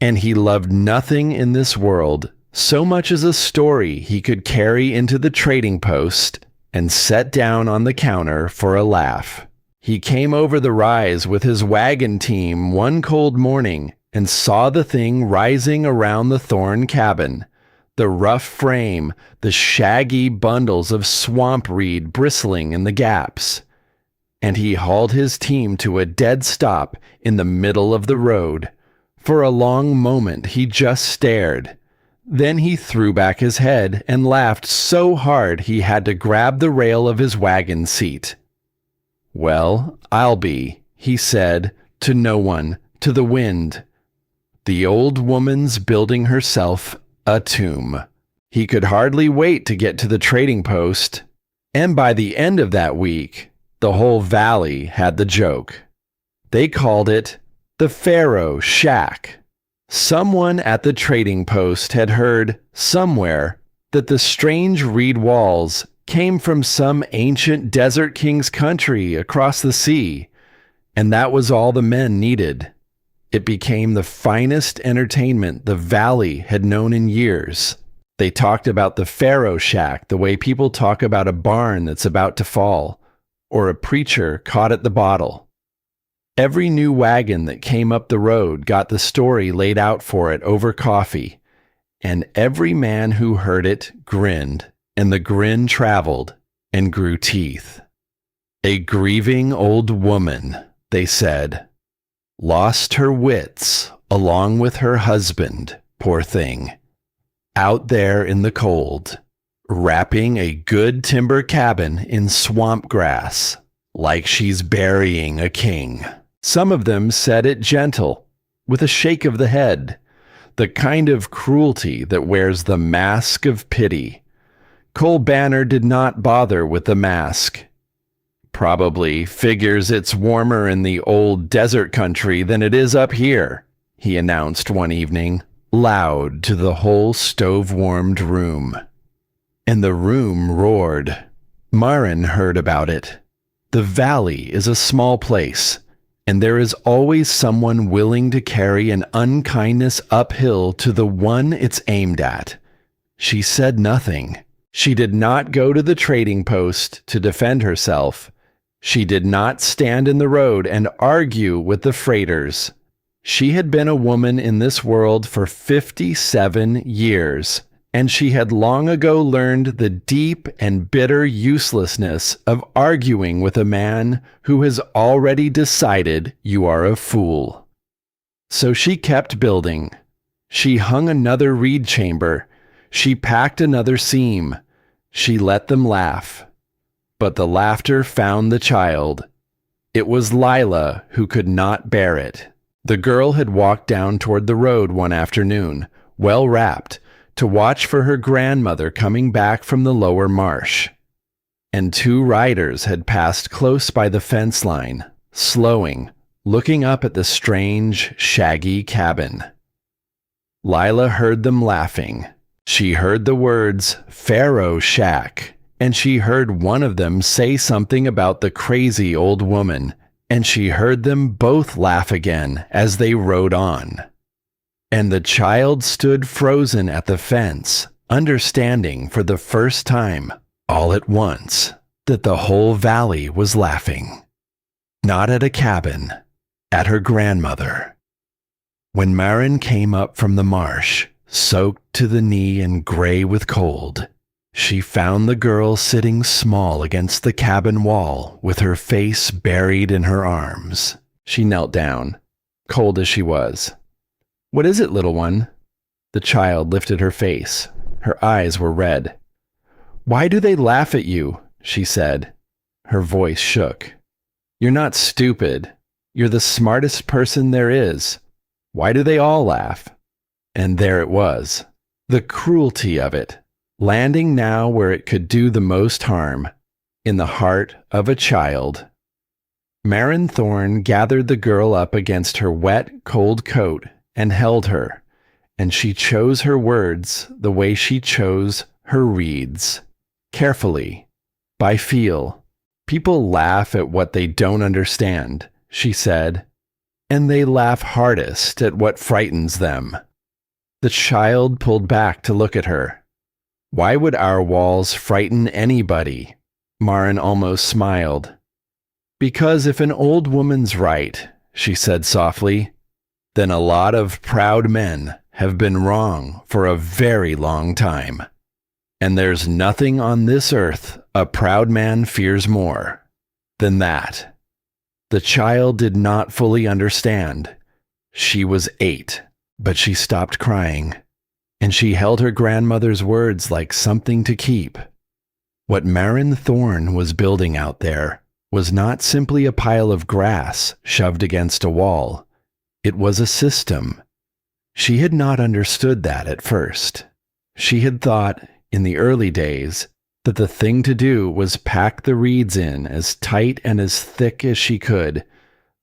And he loved nothing in this world so much as a story he could carry into the trading post and set down on the counter for a laugh. He came over the rise with his wagon team one cold morning and saw the thing rising around the thorn cabin. The rough frame, the shaggy bundles of swamp reed bristling in the gaps. And he hauled his team to a dead stop in the middle of the road. For a long moment he just stared. Then he threw back his head and laughed so hard he had to grab the rail of his wagon seat. "Well, I'll be," he said, to no one, to the wind. "The old woman's building herself a tomb." He could hardly wait to get to the trading post, and by the end of that week, the whole valley had the joke. They called it the Pharaoh Shack. Someone at the trading post had heard, somewhere, that the strange reed walls came from some ancient desert king's country across the sea, and that was all the men needed. It became the finest entertainment the valley had known in years. They talked about the Pharaoh Shack the way people talk about a barn that's about to fall, or a preacher caught at the bottle. Every new wagon that came up the road got the story laid out for it over coffee, and every man who heard it grinned, and the grin traveled and grew teeth. "A grieving old woman," they said. "Lost her wits along with her husband, poor thing. Out there in the cold, wrapping a good timber cabin in swamp grass, like she's burying a king." Some of them said it gentle, with a shake of the head, the kind of cruelty that wears the mask of pity. Cole Banner did not bother with the mask. "Probably figures it's warmer in the old desert country than it is up here," he announced one evening, loud to the whole stove-warmed room. And the room roared. Marin heard about it. The valley is a small place, and there is always someone willing to carry an unkindness uphill to the one it's aimed at. She said nothing. She did not go to the trading post to defend herself. She did not stand in the road and argue with the freighters. She had been a woman in this world for 57 years, and she had long ago learned the deep and bitter uselessness of arguing with a man who has already decided you are a fool. So she kept building. She hung another reed chamber. She packed another seam. She let them laugh. But the laughter found the child. It was Lila who could not bear it. The girl had walked down toward the road one afternoon, well wrapped, to watch for her grandmother coming back from the lower marsh. And two riders had passed close by the fence line, slowing, looking up at the strange, shaggy cabin. Lila heard them laughing. She heard the words Pharaoh Shack, and she heard one of them say something about the crazy old woman, and she heard them both laugh again as they rode on. And the child stood frozen at the fence, understanding for the first time, all at once, that the whole valley was laughing. Not at a cabin, at her grandmother. When Marin came up from the marsh, soaked to the knee and gray with cold, she found the girl sitting small against the cabin wall with her face buried in her arms. She knelt down, cold as she was. "What is it, little one?" The child lifted her face. Her eyes were red. "Why do they laugh at you?" she said. Her voice shook. "You're not stupid. You're the smartest person there is. Why do they all laugh?" And there it was. The cruelty of it. landing now where it could do the most harm, in the heart of a child. Marin Thorne gathered the girl up against her wet, cold coat and held her, and she chose her words the way she chose her reeds, carefully, by feel. People laugh at what they don't understand, she said, and they laugh hardest at what frightens them. The child pulled back to look at her. Why would our walls frighten anybody? Marin almost smiled. Because if an old woman's right, she said softly, then a lot of proud men have been wrong for a very long time. And there's nothing on this earth a proud man fears more than that. The child did not fully understand. She was 8, but she stopped crying, and she held her grandmother's words like something to keep. What Marin Thorne was building out there was not simply a pile of grass shoved against a wall. It was a system. She had not understood that at first. She had thought, in the early days, that the thing to do was pack the reeds in as tight and as thick as she could,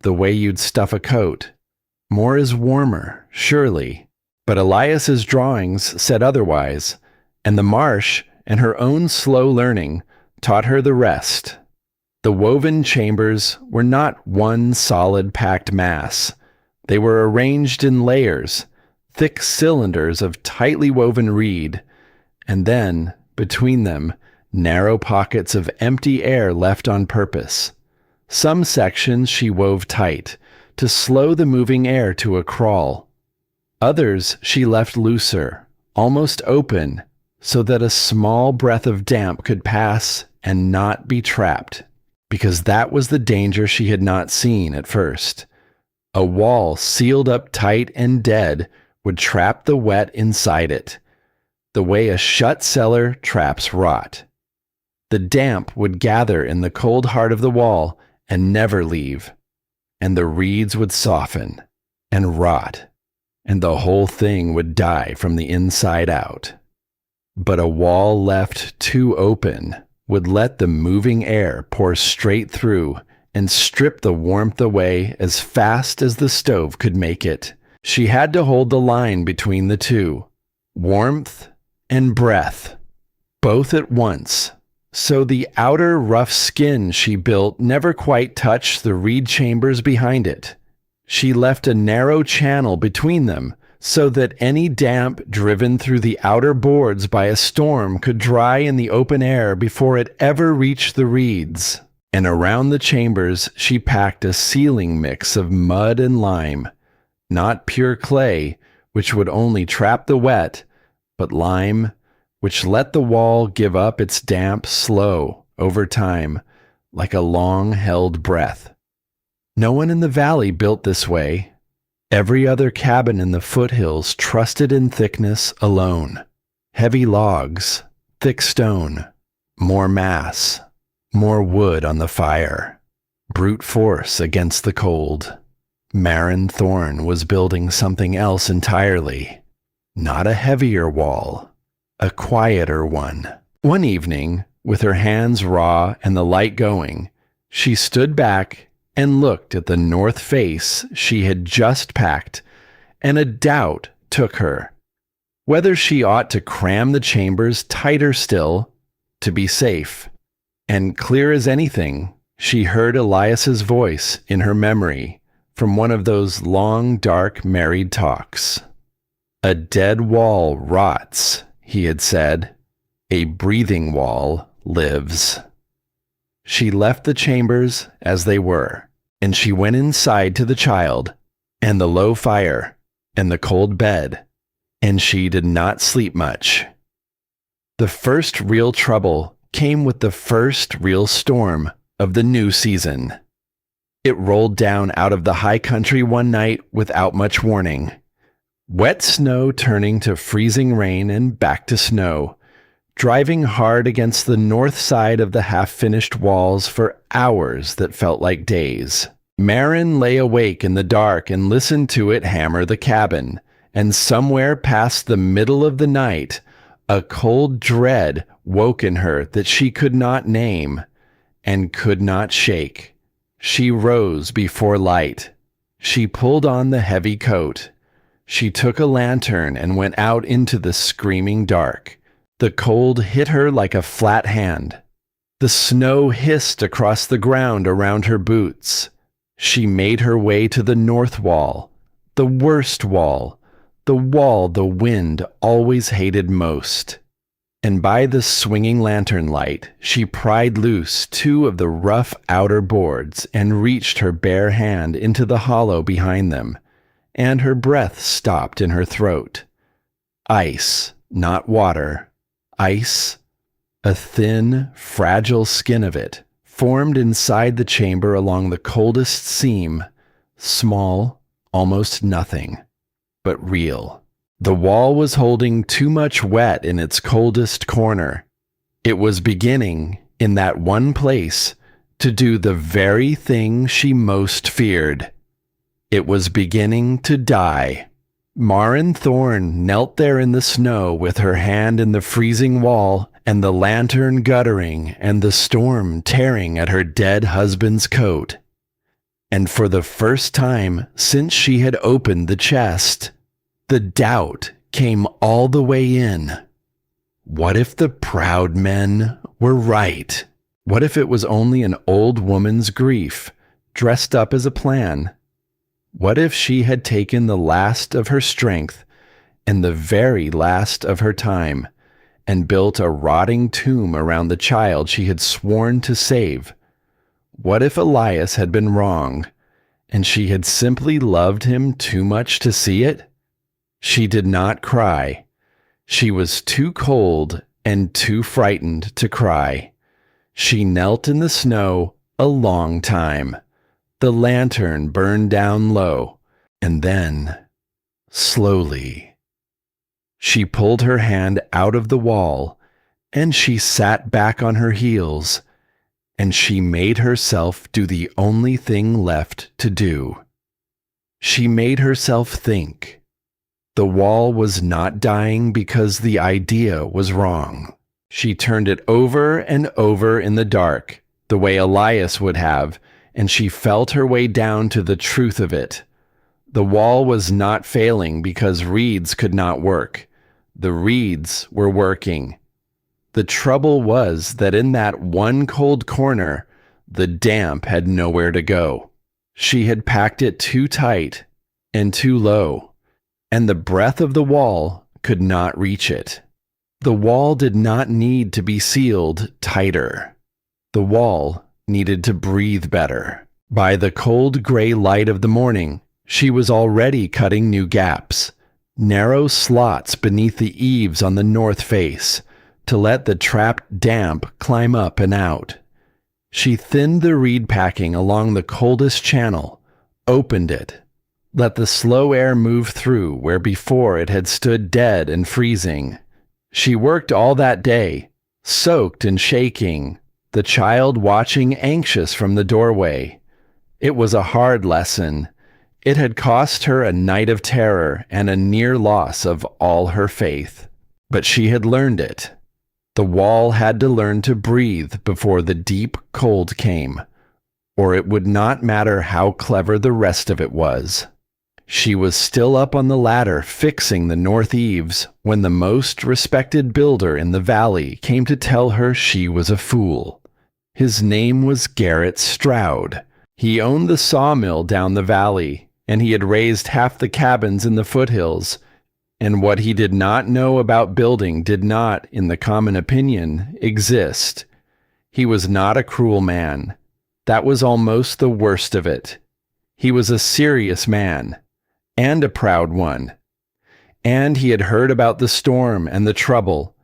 the way you'd stuff a coat. More is warmer, surely, but Elias's drawings said otherwise, and the marsh and her own slow learning taught her the rest. The woven chambers were not one solid packed mass. They were arranged in layers, thick cylinders of tightly woven reed, and then, between them, narrow pockets of empty air left on purpose. Some sections she wove tight, to slow the moving air to a crawl. Others she left looser, almost open, so that a small breath of damp could pass and not be trapped, because that was the danger she had not seen at first. A wall sealed up tight and dead would trap the wet inside it, the way a shut cellar traps rot. The damp would gather in the cold heart of the wall and never leave, and the reeds would soften and rot, and the whole thing would die from the inside out. But a wall left too open would let the moving air pour straight through and strip the warmth away as fast as the stove could make it. She had to hold the line between the two, warmth and breath, both at once, so the outer rough skin she built never quite touched the reed chambers behind it. She left a narrow channel between them so that any damp driven through the outer boards by a storm could dry in the open air before it ever reached the reeds. And around the chambers she packed a sealing mix of mud and lime, not pure clay, which would only trap the wet, but lime, which let the wall give up its damp slow over time, like a long-held breath. No one in the valley built this way. Every other cabin in the foothills trusted in thickness alone. Heavy logs, thick stone, more mass, more wood on the fire, brute force against the cold. Marin Thorne was building something else entirely. Not a heavier wall, a quieter one. One evening, with her hands raw and the light going, she stood back and looked at the north face she had just packed, and a doubt took her. Whether she ought to cram the chambers tighter still, to be safe. And clear as anything, she heard Elias's voice in her memory from one of those long, dark married talks. A dead wall rots, he had said. A breathing wall lives. She left the chambers as they were, and she went inside to the child, and the low fire, and the cold bed, and she did not sleep much. The first real trouble came with the first real storm of the new season. It rolled down out of the high country one night without much warning. Wet snow turning to freezing rain and back to snow, driving hard against the north side of the half-finished walls for hours that felt like days. Marin lay awake in the dark and listened to it hammer the cabin, and somewhere past the middle of the night, A cold dread woke in her that she could not name and could not shake. She rose before light. She pulled on the heavy coat. She took a lantern and went out into the screaming dark. The cold hit her like a flat hand. The snow hissed across the ground around her boots. She made her way to the north wall, the worst wall, the wall the wind always hated most. And by the swinging lantern light, she pried loose two of the rough outer boards and reached her bare hand into the hollow behind them, and her breath stopped in her throat. Ice, not water. Ice. A thin, fragile skin of it formed inside the chamber along the coldest seam, small, almost nothing, but real. The wall was holding too much wet in its coldest corner. It was beginning, in that one place, to do the very thing she most feared. It was beginning to die. Maren Thorne knelt there in the snow with her hand in the freezing wall and the lantern guttering and the storm tearing at her dead husband's coat. And for the first time since she had opened the chest, the doubt came all the way in. What if the proud men were right? What if it was only an old woman's grief, dressed up as a plan? What if she had taken the last of her strength and the very last of her time and built a rotting tomb around the child she had sworn to save? What if Elias had been wrong, and she had simply loved him too much to see it? She did not cry. She was too cold and too frightened to cry. She knelt in the snow a long time. The lantern burned down low, and then, slowly, she pulled her hand out of the wall, and she sat back on her heels, and she made herself do the only thing left to do. She made herself think. The wall was not dying because the idea was wrong. She turned it over and over in the dark, the way Elias would have, and she felt her way down to the truth of it. The wall was not failing because reeds could not work. The reeds were working. The trouble was that in that one cold corner, the damp had nowhere to go. She had packed it too tight and too low, and the breath of the wall could not reach it. The wall did not need to be sealed tighter. The wall needed to breathe better. By the cold gray light of the morning, she was already cutting new gaps, narrow slots beneath the eaves on the north face, to let the trapped damp climb up and out. She thinned the reed packing along the coldest channel, opened it, let the slow air move through where before it had stood dead and freezing. She worked all that day, soaked and shaking, the child watching anxious from the doorway. It was a hard lesson. It had cost her a night of terror and a near loss of all her faith. But she had learned it. The wall had to learn to breathe before the deep cold came, or it would not matter how clever the rest of it was. She was still up on the ladder fixing the north eaves when the most respected builder in the valley came to tell her she was a fool. His name was Garrett Stroud. He owned the sawmill down the valley, and he had raised half the cabins in the foothills, and what he did not know about building did not, in the common opinion, exist. He was not a cruel man. That was almost the worst of it. He was a serious man, and a proud one. And he had heard about the storm and the trouble,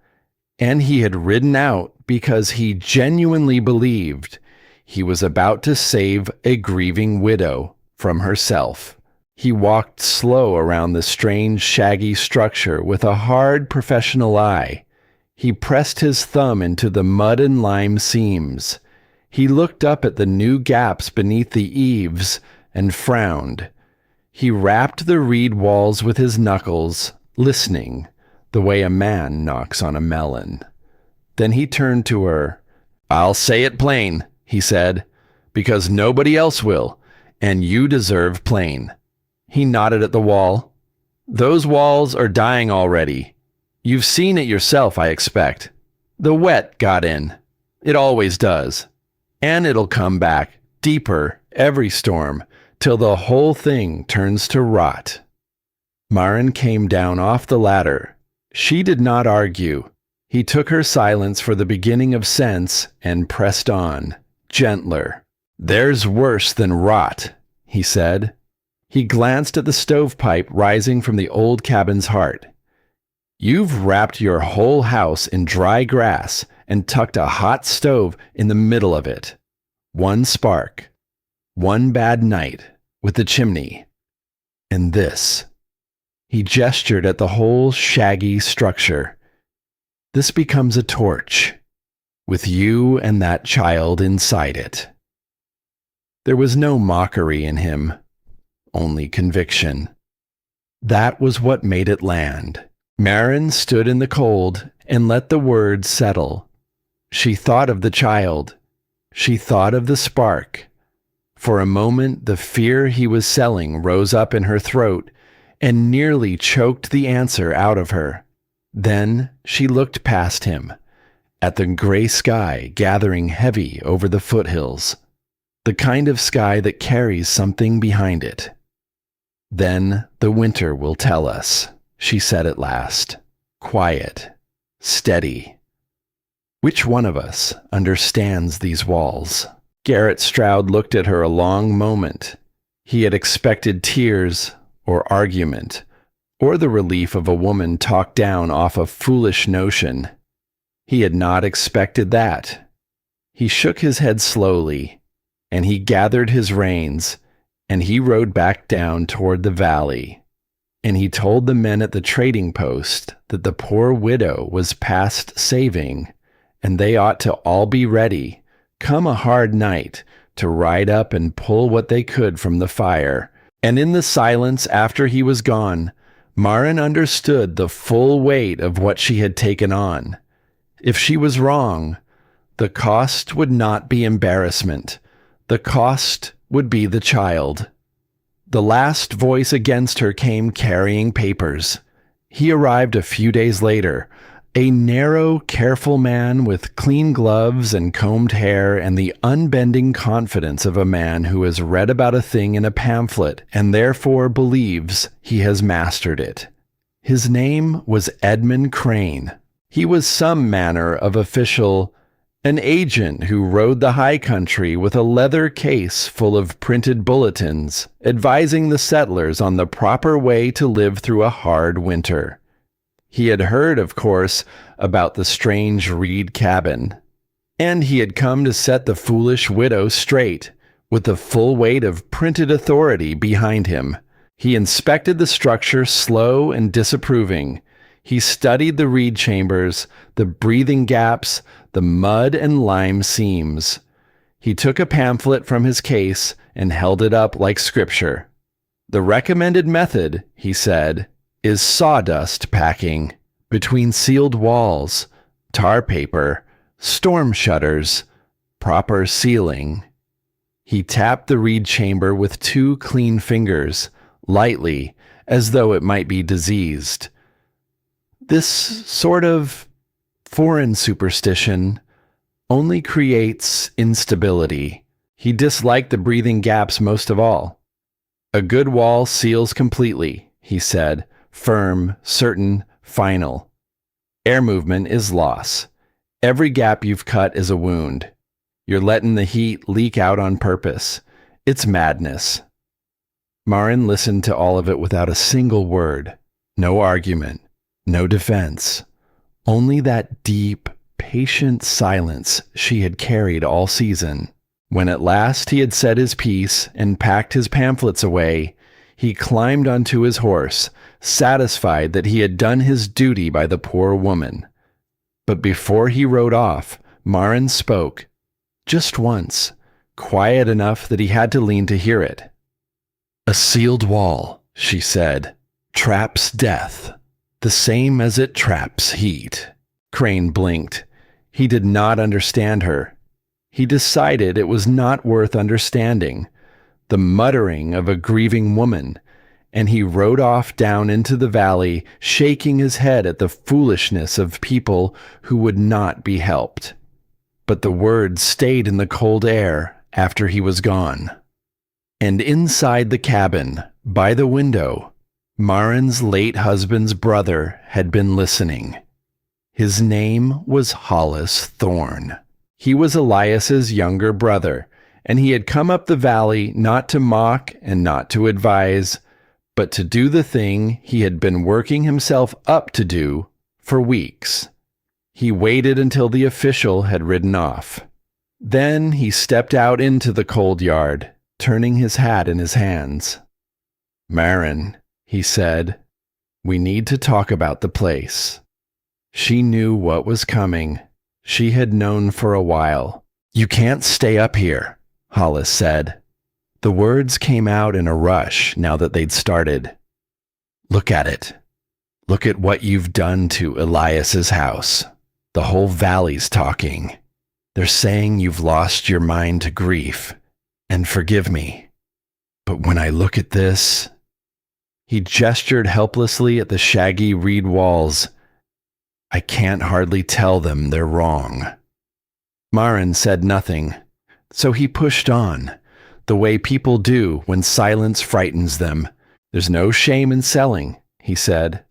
and he had ridden out because he genuinely believed he was about to save a grieving widow from herself. He walked slow around the strange, shaggy structure with a hard, professional eye. He pressed his thumb into the mud and lime seams. He looked up at the new gaps beneath the eaves and frowned. He rapped the reed walls with his knuckles, listening, the way a man knocks on a melon. Then he turned to her. "I'll say it plain," he said, "because nobody else will, and you deserve plain." He nodded at the wall. "Those walls are dying already. You've seen it yourself, I expect. The wet got in. It always does. And it'll come back, deeper, every storm, till the whole thing turns to rot." Maren came down off the ladder. She did not argue. He took her silence for the beginning of sense and pressed on, gentler. "There's worse than rot," he said. He glanced at the stovepipe rising from the old cabin's heart. "You've wrapped your whole house in dry grass and tucked a hot stove in the middle of it. One spark, one bad night with the chimney, and this." He gestured at the whole shaggy structure. "This becomes a torch, with you and that child inside it." There was no mockery in him, only conviction. That was what made it land. Maren stood in the cold and let the words settle. She thought of the child. She thought of the spark. For a moment, the fear he was selling rose up in her throat and nearly choked the answer out of her. Then she looked past him, at the gray sky gathering heavy over the foothills, the kind of sky that carries something behind it. "Then the winter will tell us," she said at last, quiet, steady. "Which one of us understands these walls?" Garrett Stroud looked at her a long moment. He had expected tears or argument, or the relief of a woman talked down off a foolish notion. He had not expected that. He shook his head slowly, and he gathered his reins, and he rode back down toward the valley. And he told the men at the trading post that the poor widow was past saving, and they ought to all be ready, come a hard night, to ride up and pull what they could from the fire. And in the silence after he was gone, Maren understood the full weight of what she had taken on. If she was wrong, the cost would not be embarrassment. The cost would be the child. The last voice against her came carrying papers. He arrived a few days later, a narrow, careful man with clean gloves and combed hair and the unbending confidence of a man who has read about a thing in a pamphlet and therefore believes he has mastered it. His name was Edmund Crane. He was some manner of official, an agent who rode the high country with a leather case full of printed bulletins, advising the settlers on the proper way to live through a hard winter. He had heard, of course, about the strange reed cabin, and he had come to set the foolish widow straight, with the full weight of printed authority behind him. He inspected the structure slow and disapproving. He studied the reed chambers, the breathing gaps, the mud and lime seams. He took a pamphlet from his case and held it up like scripture. "The recommended method," he said, "is sawdust packing between sealed walls, tar paper, storm shutters, proper sealing." He tapped the reed chamber with 2 clean fingers, lightly, as though it might be diseased. "This sort of foreign superstition only creates instability." He disliked the breathing gaps most of all. "A good wall seals completely," he said, "firm, certain, final. Air movement is loss. Every gap you've cut is a wound. You're letting the heat leak out on purpose. It's madness." Maren listened to all of it without a single word. No argument, no defense. Only that deep, patient silence she had carried all season. When at last he had said his piece and packed his pamphlets away, he climbed onto his horse, satisfied that he had done his duty by the poor woman. But before he rode off, Maren spoke, just once, quiet enough that he had to lean to hear it. "A sealed wall," she said, "traps death. The same as it traps heat. Crane blinked. He did not understand her. He decided it was not worth understanding. The muttering of a grieving woman, and he rode off down into the valley, shaking his head at the foolishness of people who would not be helped. But the words stayed in the cold air after he was gone. And inside the cabin, by the window, Marin's late husband's brother had been listening. His name was Hollis Thorne. He was Elias's younger brother, and he had come up the valley not to mock and not to advise, but to do the thing he had been working himself up to do for weeks. He waited until the official had ridden off. Then he stepped out into the cold yard, turning his hat in his hands. "Marin," he said, "we need to talk about the place." She knew what was coming. She had known for a while. "You can't stay up here," Hollis said. The words came out in a rush now that they'd started. "Look at it. Look at what you've done to Elias's house. The whole valley's talking. They're saying you've lost your mind to grief. And forgive me. But when I look at this..." He gestured helplessly at the shaggy reed walls. "I can't hardly tell them they're wrong." Marin said nothing, so he pushed on, the way people do when silence frightens them. "There's no shame in selling," he said.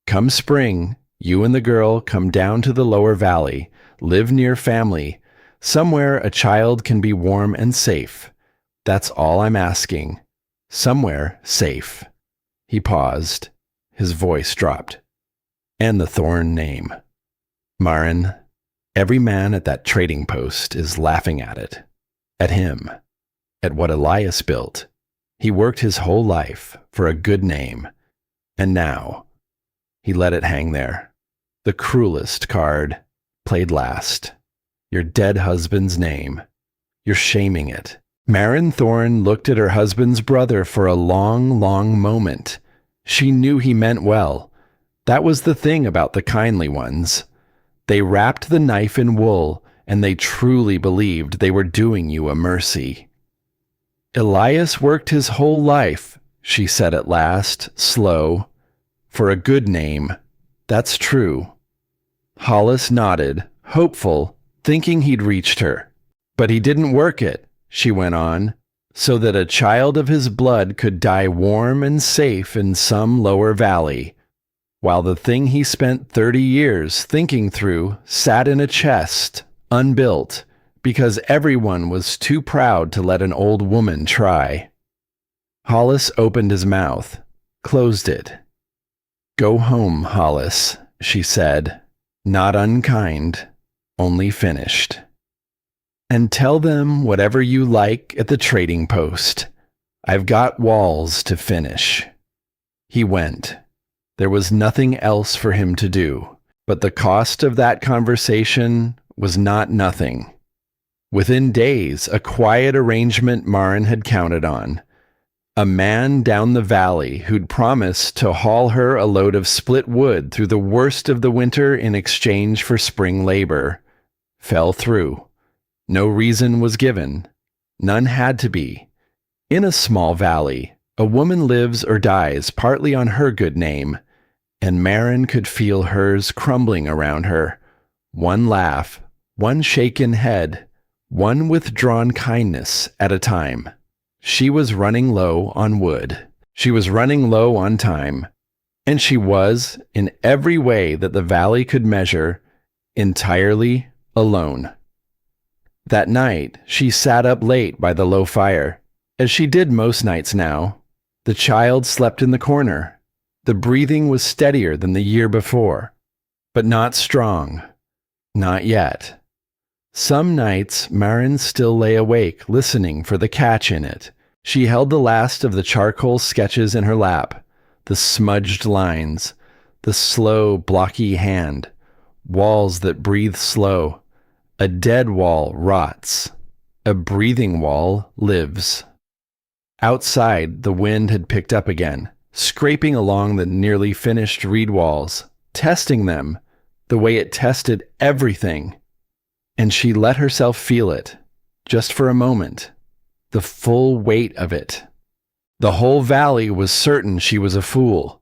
"Come spring, you and the girl come down to the lower valley, live near family, somewhere a child can be warm and safe. That's all I'm asking. Somewhere safe." He paused. His voice dropped. "And the Thorne name. Marin, every man at that trading post is laughing at it. At him. At what Elias built. He worked his whole life for a good name. And now..." He let it hang there. The cruelest card, played last. Your dead husband's name. You're shaming it. Marin Thorne looked at her husband's brother for a long, long moment. She knew he meant well. That was the thing about the kindly ones. They wrapped the knife in wool, and they truly believed they were doing you a mercy. "Elias worked his whole life," she said at last, slow, "for a good name. That's true." Hollis nodded, hopeful, thinking he'd reached her. "But he didn't work it," she went on, "so that a child of his blood could die warm and safe in some lower valley, while the thing he spent 30 years thinking through sat in a chest, unbuilt, because everyone was too proud to let an old woman try." Hollis opened his mouth, closed it. "Go home, Hollis," she said, not unkind, only finished. "And tell them whatever you like at the trading post. I've got walls to finish." He went. There was nothing else for him to do, but the cost of that conversation was not nothing. Within days, a quiet arrangement Marin had counted on. A man down the valley who'd promised to haul her a load of split wood through the worst of the winter in exchange for spring labor fell through. No reason was given. None had to be. In a small valley, a woman lives or dies partly on her good name, and Marin could feel hers crumbling around her. One laugh, one shaken head, one withdrawn kindness at a time. She was running low on wood. She was running low on time. And she was, in every way that the valley could measure, entirely alone. That night, she sat up late by the low fire, as she did most nights now. The child slept in the corner. The breathing was steadier than the year before, but not strong. Not yet. Some nights, Marin still lay awake, listening for the catch in it. She held the last of the charcoal sketches in her lap, the smudged lines, the slow, blocky hand, walls that breathe slow. A dead wall rots. A breathing wall lives. Outside, the wind had picked up again, scraping along the nearly finished reed walls, testing them the way it tested everything. And she let herself feel it, just for a moment, the full weight of it. The whole valley was certain she was a fool.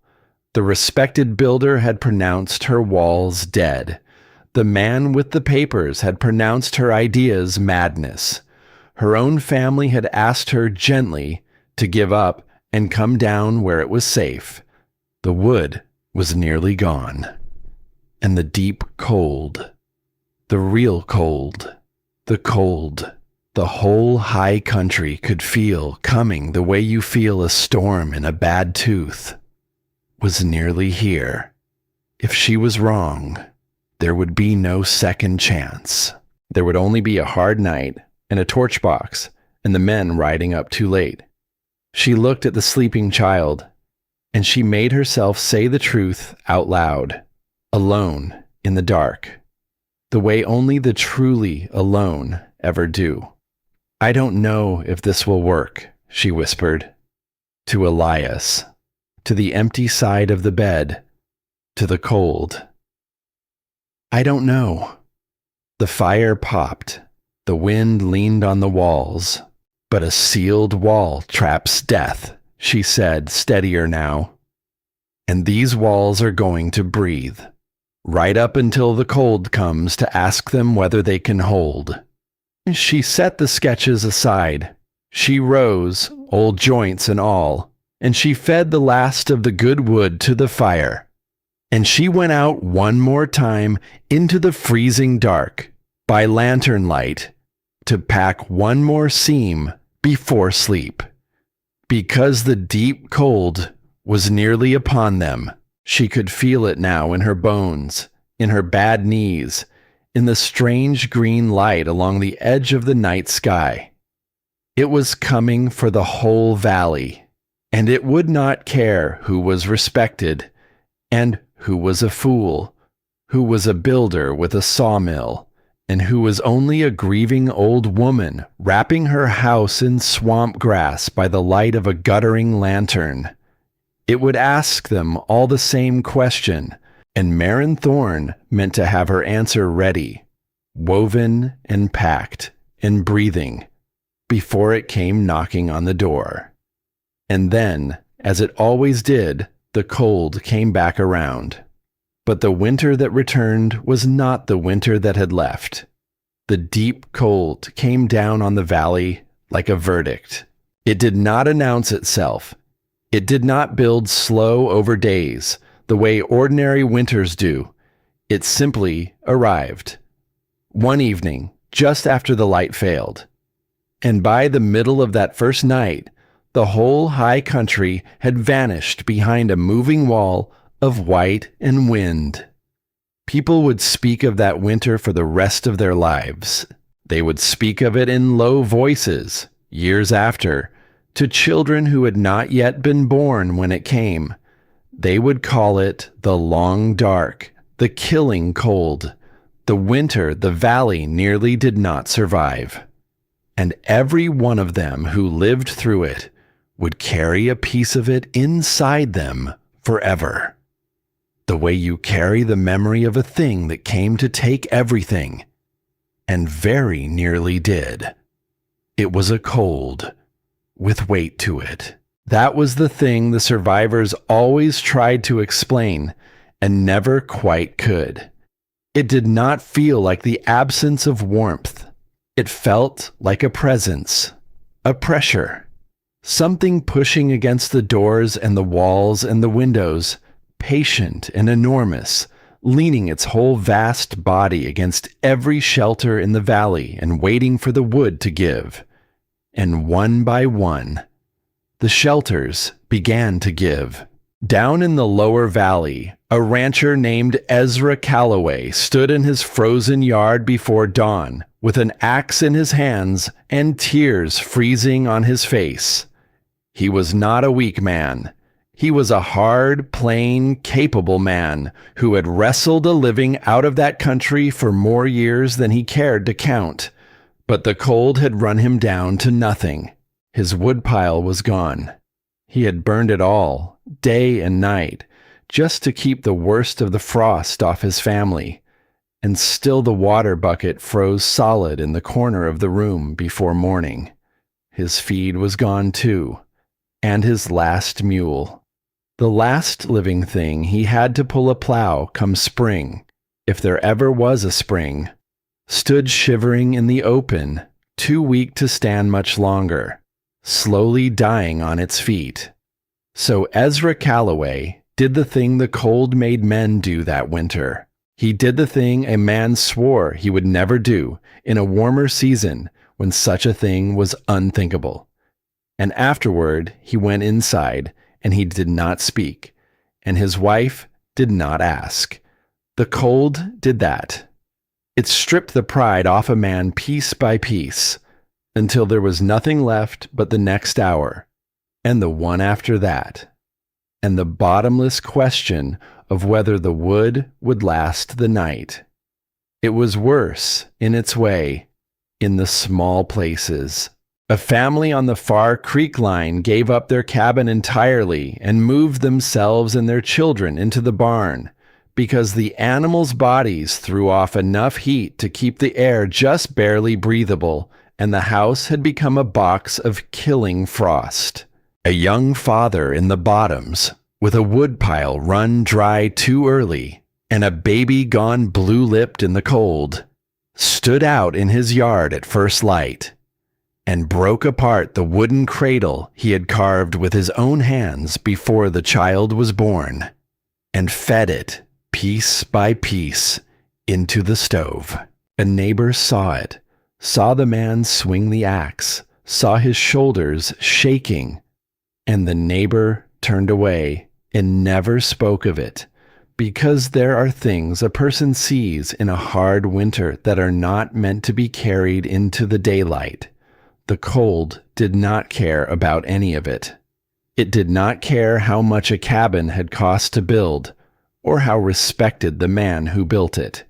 The respected builder had pronounced her walls dead. The man with the papers had pronounced her ideas madness. Her own family had asked her gently to give up and come down where it was safe. The wood was nearly gone. And the deep cold, the real cold, the whole high country could feel coming the way you feel a storm in a bad tooth, was nearly here. If she was wrong, there would be no second chance. There would only be a hard night and a torch box and the men riding up too late. She looked at the sleeping child, and she made herself say the truth out loud, alone in the dark, the way only the truly alone ever do. "I don't know if this will work," she whispered, to Elias, to the empty side of the bed, to the cold. "I don't know." The fire popped. The wind leaned on the walls. "But a sealed wall traps death," she said, steadier now. "And these walls are going to breathe, right up until the cold comes to ask them whether they can hold." She set the sketches aside. She rose, old joints and all, and she fed the last of the good wood to the fire. And she went out one more time into the freezing dark, by lantern light, to pack one more seam before sleep. Because the deep cold was nearly upon them, she could feel it now in her bones, in her bad knees, in the strange green light along the edge of the night sky. It was coming for the whole valley, and it would not care who was respected, and who was a fool, who was a builder with a sawmill, and who was only a grieving old woman wrapping her house in swamp grass by the light of a guttering lantern. It would ask them all the same question, and Marin Thorne meant to have her answer ready, woven and packed and breathing, before it came knocking on the door. And then, as it always did, the cold came back around. But the winter that returned was not the winter that had left. The deep cold came down on the valley like a verdict. It did not announce itself. It did not build slow over days, the way ordinary winters do. It simply arrived. One evening, just after the light failed. And by the middle of that first night, the whole high country had vanished behind a moving wall of white and wind. People would speak of that winter for the rest of their lives. They would speak of it in low voices, years after, to children who had not yet been born when it came. They would call it the long dark, the killing cold, the winter the valley nearly did not survive. And every one of them who lived through it would carry a piece of it inside them forever. The way you carry the memory of a thing that came to take everything, and very nearly did. It was a cold, with weight to it. That was the thing the survivors always tried to explain, and never quite could. It did not feel like the absence of warmth. It felt like a presence, a pressure, something pushing against the doors and the walls and the windows, patient and enormous, leaning its whole vast body against every shelter in the valley and waiting for the wood to give. And one by one, the shelters began to give. Down in the lower valley, a rancher named Ezra Calloway stood in his frozen yard before dawn, with an axe in his hands and tears freezing on his face. He was not a weak man. He was a hard, plain, capable man who had wrestled a living out of that country for more years than he cared to count. But the cold had run him down to nothing. His woodpile was gone. He had burned it all, day and night, just to keep the worst of the frost off his family, and still the water bucket froze solid in the corner of the room before morning. His feed was gone too, and his last mule. The last living thing he had to pull a plow come spring, if there ever was a spring, stood shivering in the open, too weak to stand much longer, slowly dying on its feet. So Ezra Calloway did the thing the cold made men do that winter. He did the thing a man swore he would never do in a warmer season when such a thing was unthinkable. And afterward he went inside, and he did not speak, and his wife did not ask. The cold did that. It stripped the pride off a man piece by piece, until there was nothing left but the next hour, and the one after that, and the bottomless question of whether the wood would last the night. It was worse, in its way, in the small places. A family on the far creek line gave up their cabin entirely and moved themselves and their children into the barn, because the animals' bodies threw off enough heat to keep the air just barely breathable, and the house had become a box of killing frost. A young father in the bottoms, with a woodpile run dry too early, and a baby gone blue-lipped in the cold, stood out in his yard at first light, and broke apart the wooden cradle he had carved with his own hands before the child was born, and fed it, piece by piece, into the stove. A neighbor saw it, saw the man swing the axe, saw his shoulders shaking, and the neighbor turned away and never spoke of it, because there are things a person sees in a hard winter that are not meant to be carried into the daylight. The cold did not care about any of it. It did not care how much a cabin had cost to build, or how respected the man who built it.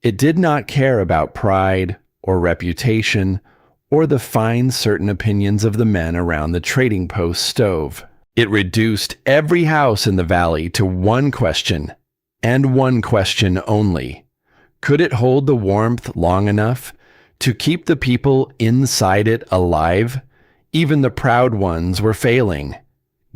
It did not care about pride, or reputation, or the fine certain opinions of the men around the trading post stove. It reduced every house in the valley to one question, and one question only. Could it hold the warmth long enough to keep the people inside it alive? Even the proud ones were failing.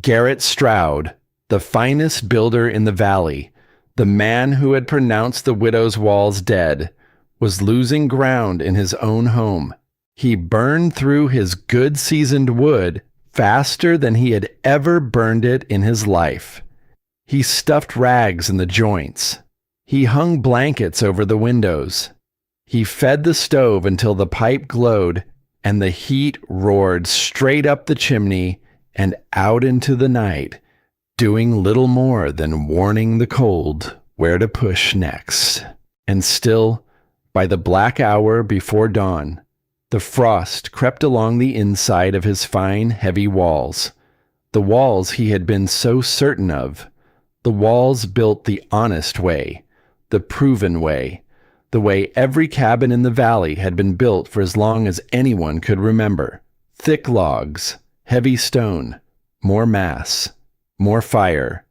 Garrett Stroud, the finest builder in the valley, the man who had pronounced the widow's walls dead, was losing ground in his own home. He burned through his good seasoned wood faster than he had ever burned it in his life. He stuffed rags in the joints. He hung blankets over the windows. He fed the stove until the pipe glowed and the heat roared straight up the chimney and out into the night, doing little more than warning the cold where to push next. And still, by the black hour before dawn, the frost crept along the inside of his fine, heavy walls, the walls he had been so certain of, the walls built the honest way, the proven way, the way every cabin in the valley had been built for as long as anyone could remember. Thick logs, heavy stone, more mass, more fire.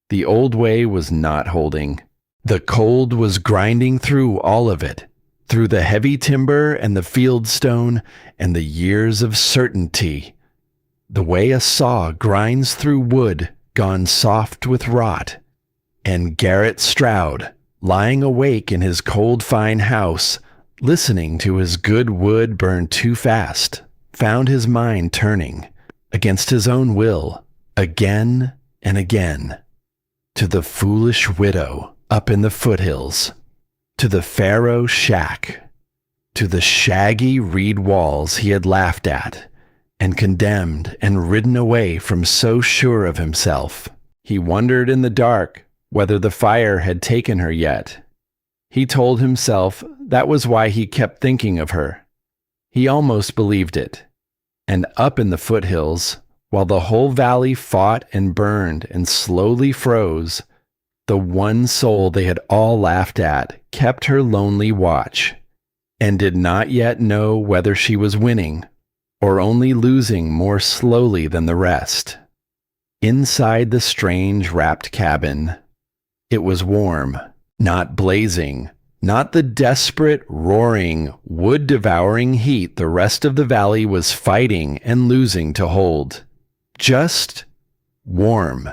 The old way was not holding. The cold was grinding through all of it, through the heavy timber and the field stone and the years of certainty. The way a saw grinds through wood gone soft with rot. And Garrett Stroud, lying awake in his cold fine house, listening to his good wood burn too fast, found his mind turning, against his own will, again and again, to the foolish widow up in the foothills, to the Pharaoh shack, to the shaggy reed walls he had laughed at and condemned and ridden away from so sure of himself. He wondered in the dark whether the fire had taken her yet. He told himself that was why he kept thinking of her. He almost believed it. And up in the foothills, while the whole valley fought and burned and slowly froze, the one soul they had all laughed at kept her lonely watch, and did not yet know whether she was winning or only losing more slowly than the rest. inside the strange wrapped cabin. It was warm, not blazing, not the desperate, roaring, wood-devouring heat the rest of the valley was fighting and losing to hold. Just warm,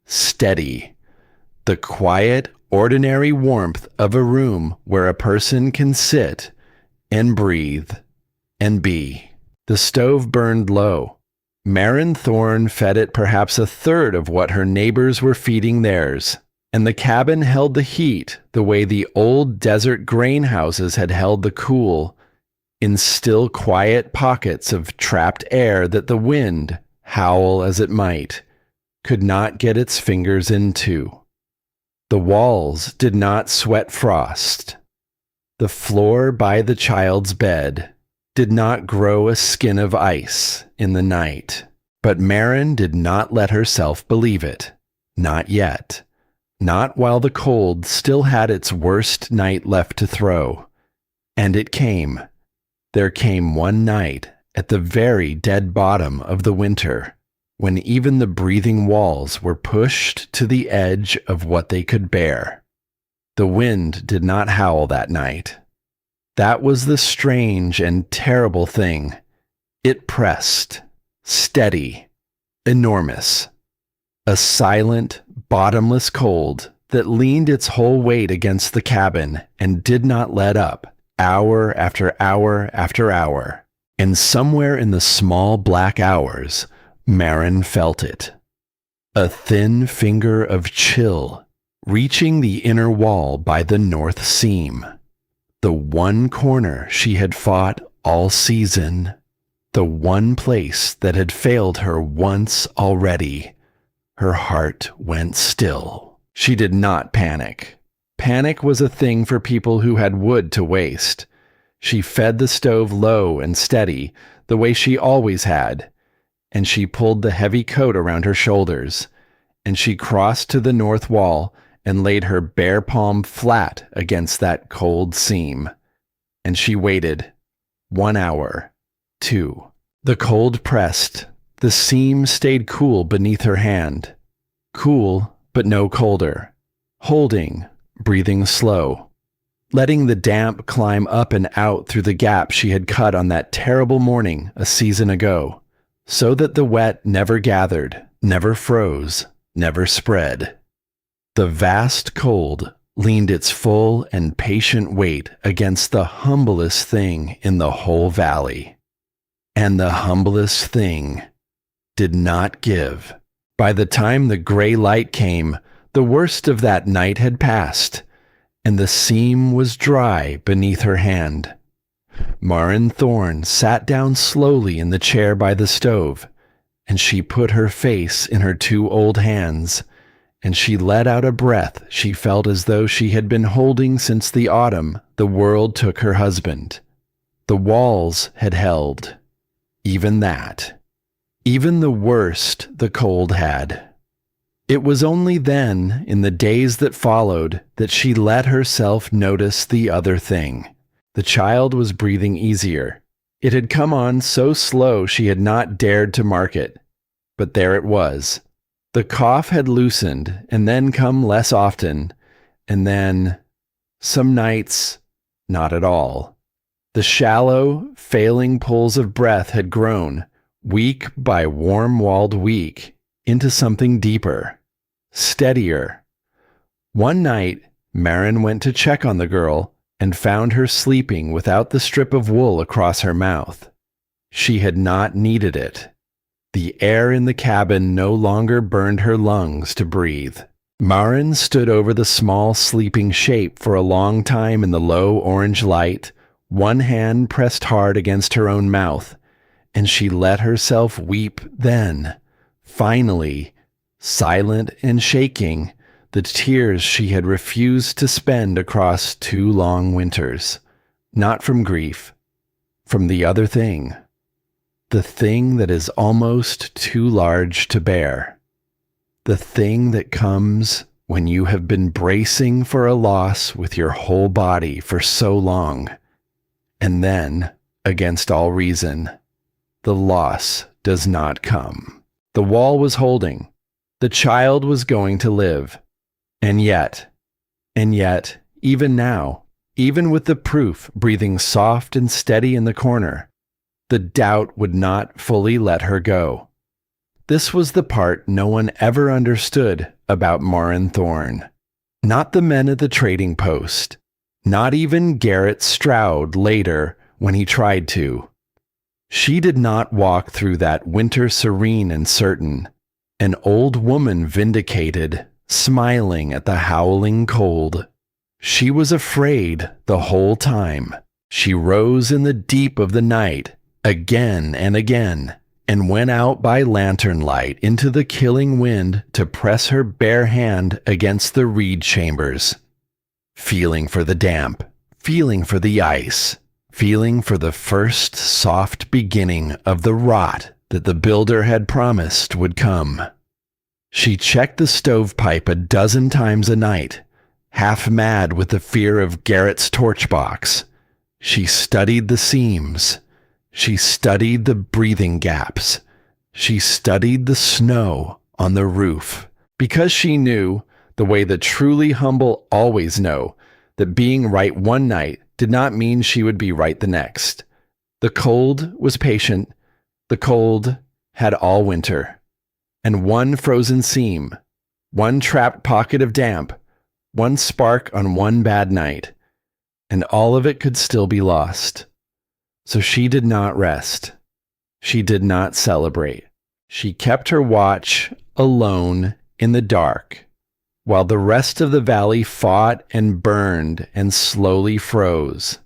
steady, the quiet, ordinary warmth of a room where a person can sit and breathe and be. The stove burned low. Maren Thorne fed it perhaps a third of what her neighbors were feeding theirs, and the cabin held the heat the way the old desert grain houses had held the cool, in still quiet pockets of trapped air that the wind, howl as it might, could not get its fingers into. The walls did not sweat frost. The floor by the child's bed did not grow a skin of ice in the night, but Maren did not let herself believe it. Not yet. Not while the cold still had its worst night left to throw. And it came. There came one night at the very dead bottom of the winter, when even the breathing walls were pushed to the edge of what they could bear. The wind did not howl that night. That was the strange and terrible thing. It pressed, steady, enormous. A silent, bottomless cold that leaned its whole weight against the cabin and did not let up, hour after hour after hour. And somewhere in the small black hours, Maren felt it. A thin finger of chill, reaching the inner wall by the north seam. The one corner she had fought all season. The one place that had failed her once already. Her heart went still. She did not panic. Panic was a thing for people who had wood to waste. She fed the stove low and steady, the way she always had, and she pulled the heavy coat around her shoulders, and she crossed to the north wall and laid her bare palm flat against that cold seam. And she waited. 1 hour. 2. The cold pressed. The seam stayed cool beneath her hand. Cool, but no colder. Holding, breathing slow. Letting the damp climb up and out through the gap she had cut on that terrible morning a season ago, so that the wet never gathered, never froze, never spread. The vast cold leaned its full and patient weight against the humblest thing in the whole valley. And the humblest thing did not give. By the time the gray light came, the worst of that night had passed, and the seam was dry beneath her hand. Maren Thorne sat down slowly in the chair by the stove, and she put her face in her 2 old hands, and she let out a breath she felt as though she had been holding since the autumn the world took her husband. The walls had held. Even that. Even the worst the cold had. It was only then, in the days that followed, that she let herself notice the other thing. The child was breathing easier. It had come on so slow she had not dared to mark it. But there it was. The cough had loosened and then come less often, and then, some nights, not at all. The shallow, failing pulls of breath had grown, week by warm-walled week, into something deeper, steadier. One night, Maren went to check on the girl and found her sleeping without the strip of wool across her mouth. She had not needed it. The air in the cabin no longer burned her lungs to breathe. Maren stood over the small sleeping shape for a long time in the low orange light, one hand pressed hard against her own mouth, and she let herself weep then, finally, silent and shaking, the tears she had refused to spend across 2 long winters, not from grief, from the other thing. The thing that is almost too large to bear. The thing that comes when you have been bracing for a loss with your whole body for so long. And then, against all reason, the loss does not come. The wall was holding. The child was going to live. And yet, even now, even with the proof breathing soft and steady in the corner, the doubt would not fully let her go. This was the part no one ever understood about Morin Thorne. Not the men at the trading post. Not even Garrett Stroud later when he tried to. She did not walk through that winter serene and certain, an old woman vindicated, smiling at the howling cold. She was afraid the whole time. She rose in the deep of the night, again and again, and went out by lantern light into the killing wind to press her bare hand against the reed chambers, feeling for the damp, feeling for the ice, feeling for the first soft beginning of the rot that the builder had promised would come. She checked the stovepipe a dozen times a night, half mad with the fear of Garrett's torchbox. She studied the seams. She studied the breathing gaps. She studied the snow on the roof, because she knew, the way the truly humble always know, that being right one night did not mean she would be right the next. The cold was patient. The cold had all winter. And one frozen seam, one trapped pocket of damp, one spark on one bad night, and all of it could still be lost. So she did not rest. She did not celebrate. She kept her watch alone in the dark, while the rest of the valley fought and burned and slowly froze,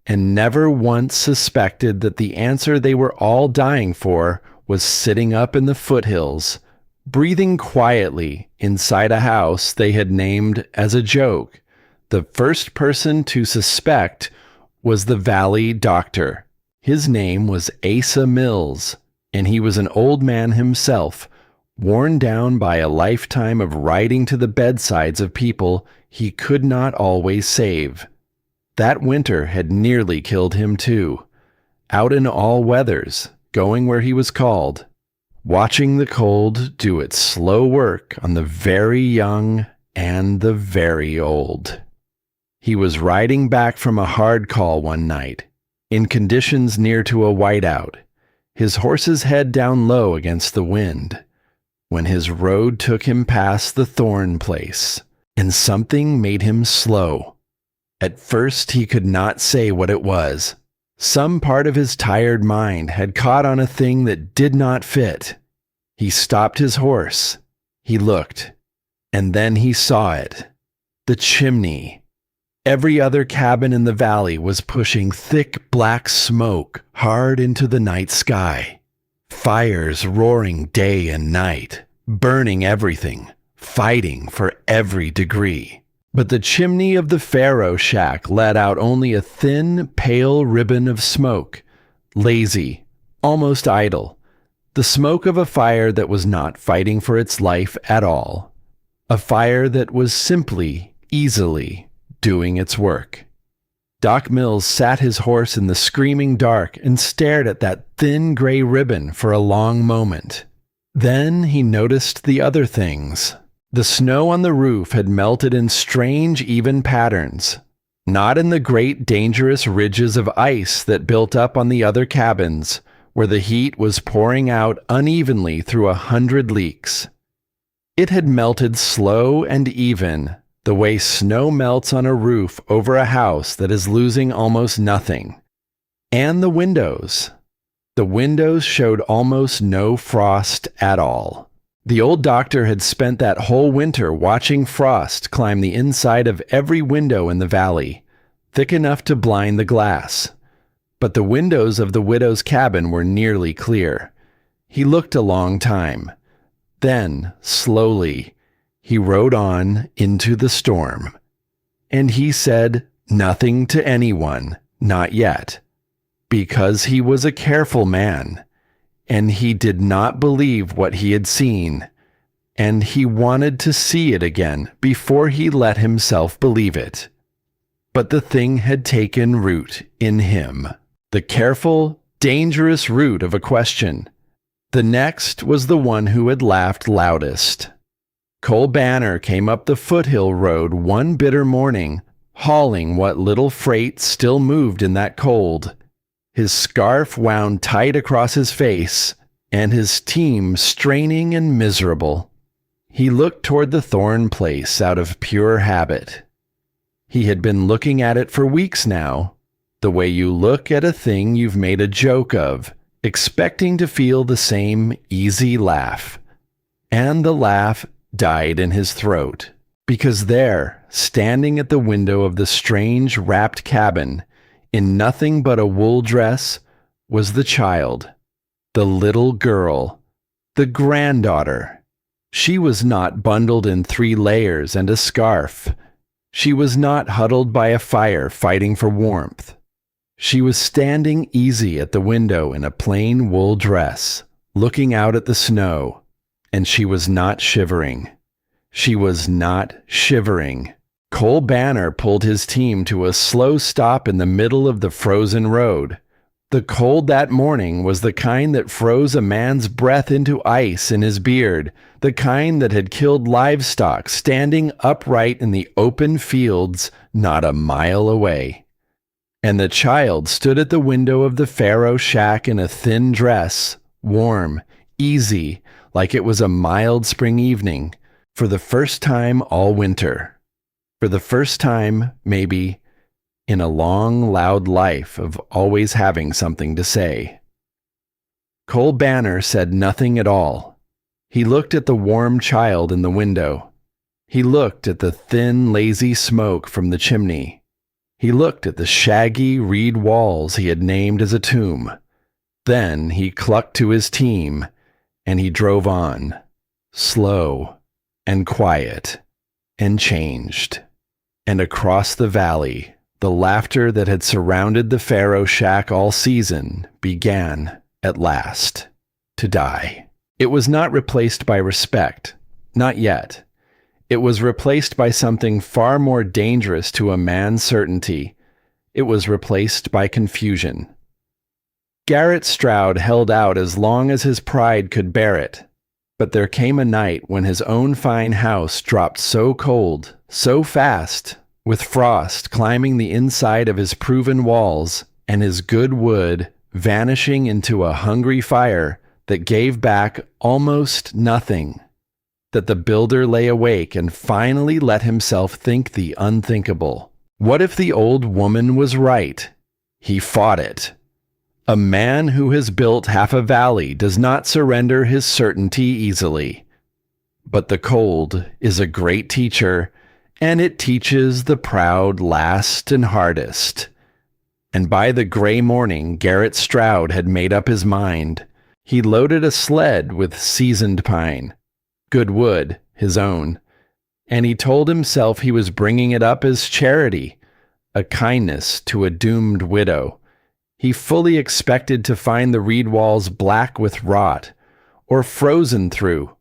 and never once suspected that the answer they were all dying for was sitting up in the foothills, breathing quietly inside a house they had named as a joke. The first person to suspect was the valley doctor. His name was Asa Mills, and he was an old man himself, worn down by a lifetime of riding to the bedsides of people he could not always save. That winter had nearly killed him too, out in all weathers, going where he was called, watching the cold do its slow work on the very young and the very old. He was riding back from a hard call one night, in conditions near to a whiteout, his horse's head down low against the wind, when his road took him past the Thorne place, and something made him slow. At first he could not say what it was. Some part of his tired mind had caught on a thing that did not fit. He stopped his horse. He looked, and then he saw it. The chimney. Every other cabin in the valley was pushing thick black smoke hard into the night sky. Fires roaring day and night, burning everything, fighting for every degree. But the chimney of the Pharaoh shack let out only a thin, pale ribbon of smoke, lazy, almost idle, the smoke of a fire that was not fighting for its life at all, a fire that was simply, easily doing its work. Doc Mills sat his horse in the screaming dark and stared at that thin gray ribbon for a long moment. Then he noticed the other things. The snow on the roof had melted in strange, even patterns, not in the great, dangerous ridges of ice that built up on the other cabins, where the heat was pouring out unevenly through 100 leaks. It had melted slow and even, the way snow melts on a roof over a house that is losing almost nothing. And the windows. The windows showed almost no frost at all. The old doctor had spent that whole winter watching frost climb the inside of every window in the valley, thick enough to blind the glass. But the windows of the widow's cabin were nearly clear. He looked a long time. Then, slowly, he rode on into the storm. And he said nothing to anyone, not yet, because he was a careful man. And he did not believe what he had seen, and he wanted to see it again before he let himself believe it. But the thing had taken root in him, the careful, dangerous root of a question. The next was the one who had laughed loudest. Cole Banner came up the foothill road one bitter morning, hauling what little freight still moved in that cold, his scarf wound tight across his face, and his team straining and miserable. He looked toward the Thorn place out of pure habit. He had been looking at it for weeks now, the way you look at a thing you've made a joke of, expecting to feel the same easy laugh. And the laugh died in his throat, because there, standing at the window of the strange wrapped cabin, in nothing but a wool dress, was the child, the little girl, the granddaughter. She was not bundled in 3 layers and a scarf. She was not huddled by a fire fighting for warmth. She was standing easy at the window in a plain wool dress, looking out at the snow, and she was not shivering. She was not shivering. Cole Banner pulled his team to a slow stop in the middle of the frozen road. The cold that morning was the kind that froze a man's breath into ice in his beard, the kind that had killed livestock standing upright in the open fields not a mile away. And the child stood at the window of the Pharaoh shack in a thin dress, warm, easy, like it was a mild spring evening, for the first time all winter. For the first time, maybe, in a long, loud life of always having something to say. Cole Banner said nothing at all. He looked at the warm child in the window. He looked at the thin, lazy smoke from the chimney. He looked at the shaggy reed walls he had named as a tomb. Then he clucked to his team, and he drove on, slow and quiet, and changed. And across the valley, the laughter that had surrounded the Pharaoh shack all season began, at last, to die. It was not replaced by respect, not yet. It was replaced by something far more dangerous to a man's certainty. It was replaced by confusion. Garrett Stroud held out as long as his pride could bear it, but there came a night when his own fine house dropped so cold, so fast, with frost climbing the inside of his proven walls, and his good wood vanishing into a hungry fire that gave back almost nothing, that the builder lay awake and finally let himself think the unthinkable. What if the old woman was right? He fought it. A man who has built half a valley does not surrender his certainty easily. But the cold is a great teacher, and it teaches the proud last and hardest. And by the gray morning, Garrett Stroud had made up his mind. He loaded a sled with seasoned pine, good wood, his own, and he told himself he was bringing it up as charity, a kindness to a doomed widow. He fully expected to find the reed walls black with rot, or frozen through,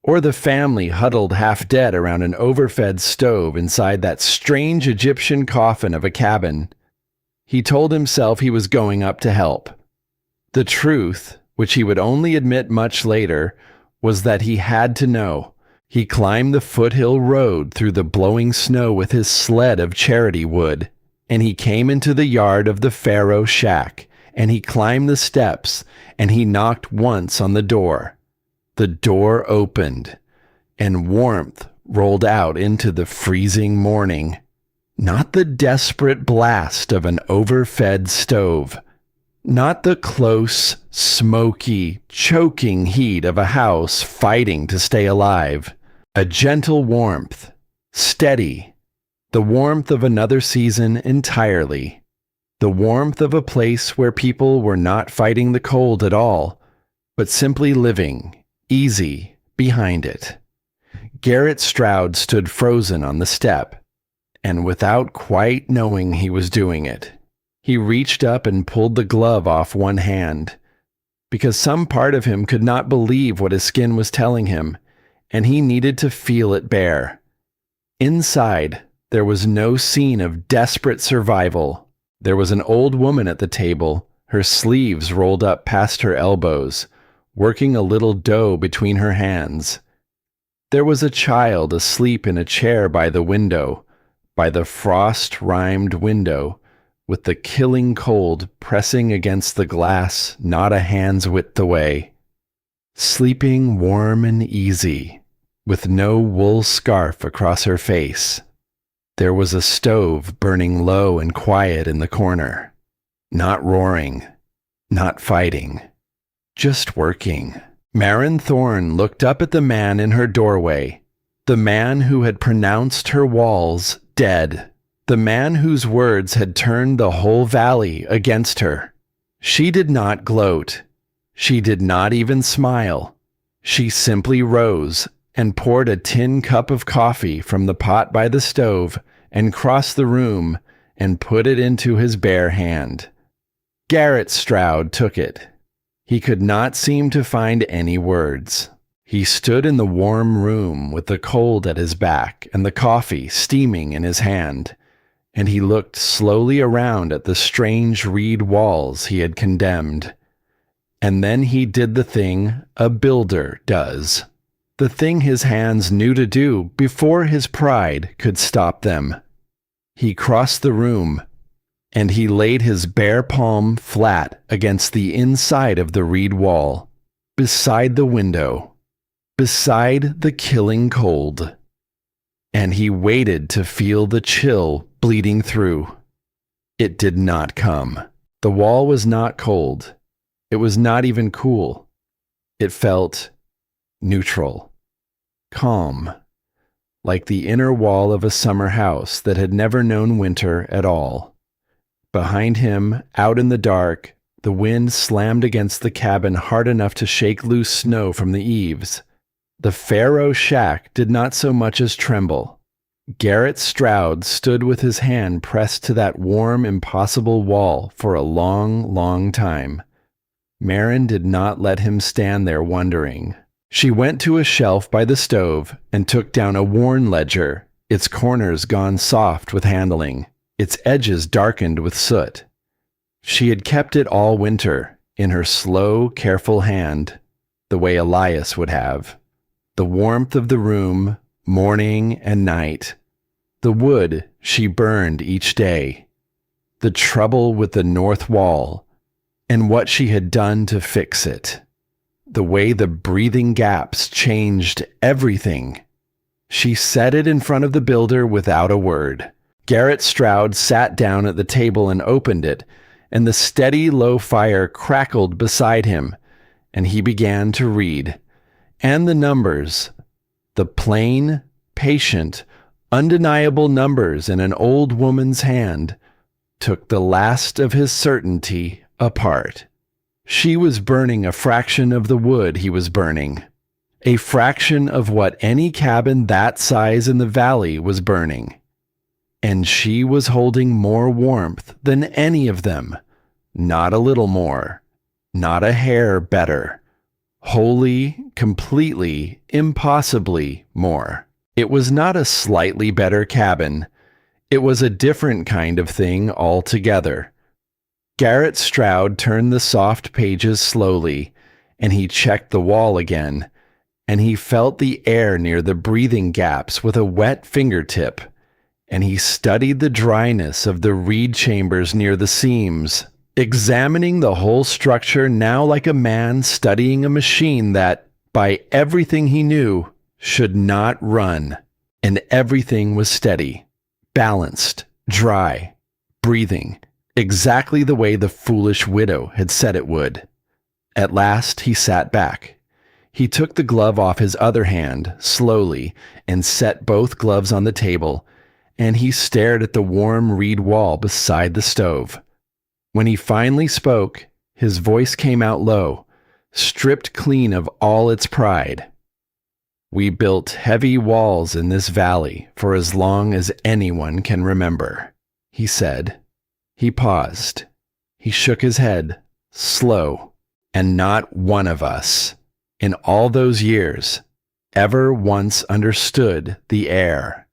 or the family huddled half dead around an overfed stove inside that strange Egyptian coffin of a cabin. He told himself he was going up to help. The truth, which he would only admit much later, was that he had to know. He climbed the foothill road through the blowing snow with his sled of charity wood, and he came into the yard of the Pharaoh shack, and he climbed the steps, and he knocked once on the door. The door opened, and warmth rolled out into the freezing morning. Not the desperate blast of an overfed stove, not the close, smoky, choking heat of a house fighting to stay alive. A gentle warmth, steady, the warmth of another season entirely. The warmth of a place where people were not fighting the cold at all, but simply living, easy, behind it. Garrett Stroud stood frozen on the step, and without quite knowing he was doing it, he reached up and pulled the glove off one hand, because some part of him could not believe what his skin was telling him, and he needed to feel it bare. Inside, there was no scene of desperate survival. There was an old woman at the table, her sleeves rolled up past her elbows, working a little dough between her hands. There was a child asleep in a chair by the window, by the frost-rimed window, with the killing cold pressing against the glass not a hand's width away. Sleeping warm and easy, with no wool scarf across her face. There was a stove burning low and quiet in the corner, not roaring, not fighting, just working. Marin Thorne looked up at the man in her doorway, the man who had pronounced her walls dead, the man whose words had turned the whole valley against her. She did not gloat. She did not even smile. She simply rose and poured a tin cup of coffee from the pot by the stove and crossed the room and put it into his bare hand. Garrett Stroud took it. He could not seem to find any words. He stood in the warm room with the cold at his back and the coffee steaming in his hand, and he looked slowly around at the strange reed walls he had condemned. And then he did the thing a builder does, the thing his hands knew to do before his pride could stop them. He crossed the room, and he laid his bare palm flat against the inside of the reed wall, beside the window, beside the killing cold. And he waited to feel the chill bleeding through. It did not come. The wall was not cold. It was not even cool. It felt neutral, calm, like the inner wall of a summer house that had never known winter at all. Behind him, out in the dark, the wind slammed against the cabin hard enough to shake loose snow from the eaves. The Pharaoh shack did not so much as tremble. Garrett Stroud stood with his hand pressed to that warm, impossible wall for a long, long time. Marin did not let him stand there wondering. She went to a shelf by the stove and took down a worn ledger, its corners gone soft with handling, its edges darkened with soot. She had kept it all winter, in her slow, careful hand, the way Elias would have. The warmth of the room, morning and night. The wood she burned each day. The trouble with the north wall, and what she had done to fix it. The way the breathing gaps changed everything. She set it in front of the builder without a word. Garrett Stroud sat down at the table and opened it, and the steady low fire crackled beside him, and he began to read. And the numbers, the plain, patient, undeniable numbers in an old woman's hand, took the last of his certainty apart. She was burning a fraction of the wood he was burning, a fraction of what any cabin that size in the valley was burning. And she was holding more warmth than any of them, not a little more, not a hair better, wholly, completely, impossibly more. It was not a slightly better cabin. It was a different kind of thing altogether. Garrett Stroud turned the soft pages slowly, and he checked the wall again, and he felt the air near the breathing gaps with a wet fingertip, and he studied the dryness of the reed chambers near the seams, examining the whole structure now like a man studying a machine that, by everything he knew, should not run. And everything was steady, balanced, dry, breathing, exactly the way the foolish widow had said it would. At last he sat back. He took the glove off his other hand, slowly, and set both gloves on the table, and he stared at the warm reed wall beside the stove. When he finally spoke, his voice came out low, stripped clean of all its pride. We built heavy walls in this valley for as long as anyone can remember, he said. He paused. He shook his head, slow, and not one of us, in all those years, ever once understood the air.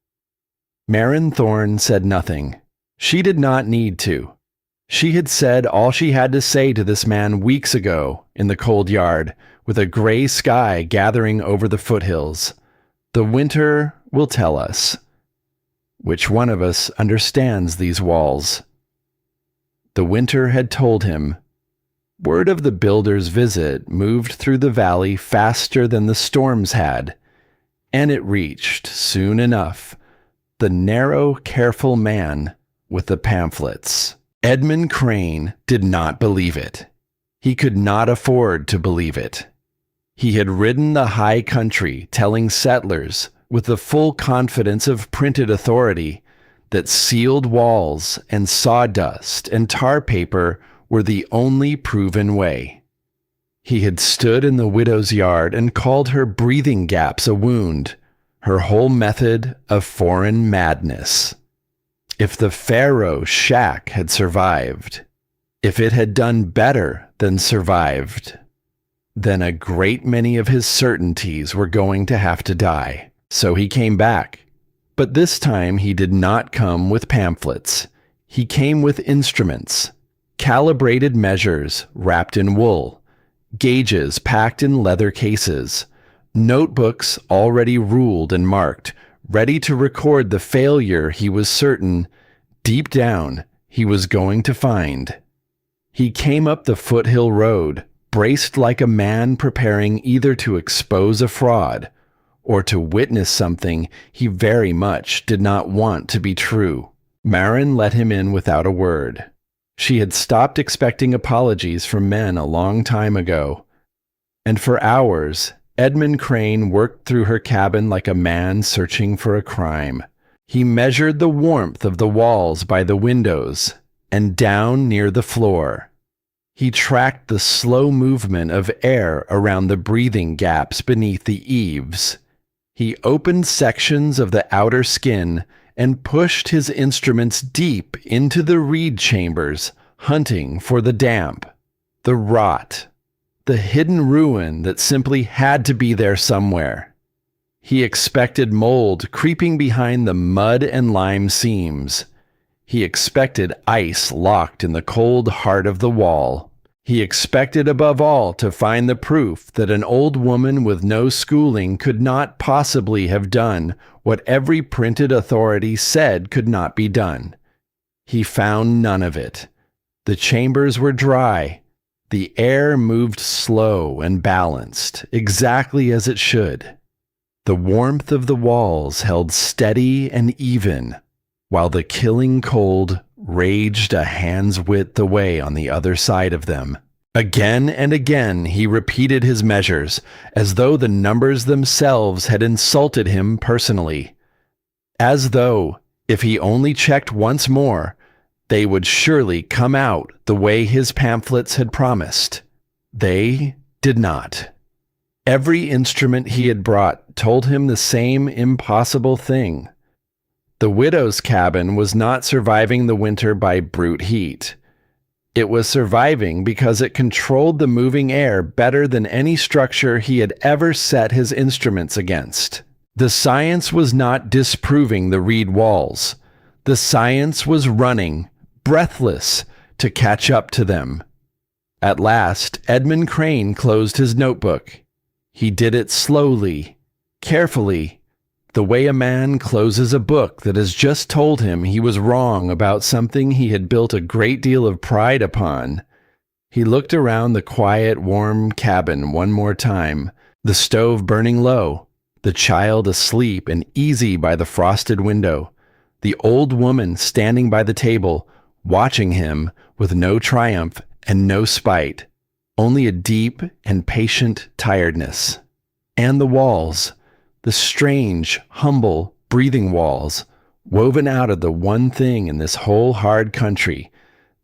Marin Thorne said nothing. She did not need to. She had said all she had to say to this man weeks ago in the cold yard, with a gray sky gathering over the foothills. The winter will tell us. Which one of us understands these walls? The winter had told him. Word of the builder's visit moved through the valley faster than the storms had, and it reached, soon enough, the narrow, careful man with the pamphlets. Edmund Crane did not believe it. He could not afford to believe it. He had ridden the high country telling settlers, with the full confidence of printed authority, that sealed walls and sawdust and tar paper were the only proven way. He had stood in the widow's yard and called her breathing gaps a wound, her whole method of foreign madness. If the Pharaoh shack had survived, if it had done better than survived, then a great many of his certainties were going to have to die. So he came back. But this time he did not come with pamphlets. He came with instruments, calibrated measures wrapped in wool, gauges packed in leather cases, notebooks already ruled and marked, ready to record the failure he was certain, deep down, he was going to find. He came up the foothill road, braced like a man preparing either to expose a fraud or to witness something he very much did not want to be true. Marin let him in without a word. She had stopped expecting apologies from men a long time ago, and for hours Edmund Crane worked through her cabin like a man searching for a crime. He measured the warmth of the walls by the windows and down near the floor. He tracked the slow movement of air around the breathing gaps beneath the eaves. He opened sections of the outer skin and pushed his instruments deep into the reed chambers, hunting for the damp, the rot, the hidden ruin that simply had to be there somewhere. He expected mold creeping behind the mud and lime seams. He expected ice locked in the cold heart of the wall. He expected above all to find the proof that an old woman with no schooling could not possibly have done what every printed authority said could not be done. He found none of it. The chambers were dry. The air moved slow and balanced, exactly as it should. The warmth of the walls held steady and even, while the killing cold raged a hand's width away on the other side of them. Again and again he repeated his measures, as though the numbers themselves had insulted him personally. As though, if he only checked once more, they would surely come out the way his pamphlets had promised. They did not. Every instrument he had brought told him the same impossible thing. The widow's cabin was not surviving the winter by brute heat. It was surviving because it controlled the moving air better than any structure he had ever set his instruments against. The science was not disproving the reed walls. The science was running, breathless, to catch up to them. At last, Edmund Crane closed his notebook. He did it slowly, carefully, the way a man closes a book that has just told him he was wrong about something he had built a great deal of pride upon. He looked around the quiet, warm cabin one more time, the stove burning low, the child asleep and easy by the frosted window, the old woman standing by the table, watching him with no triumph and no spite, only a deep and patient tiredness. And the walls, the strange, humble, breathing walls, woven out of the one thing in this whole hard country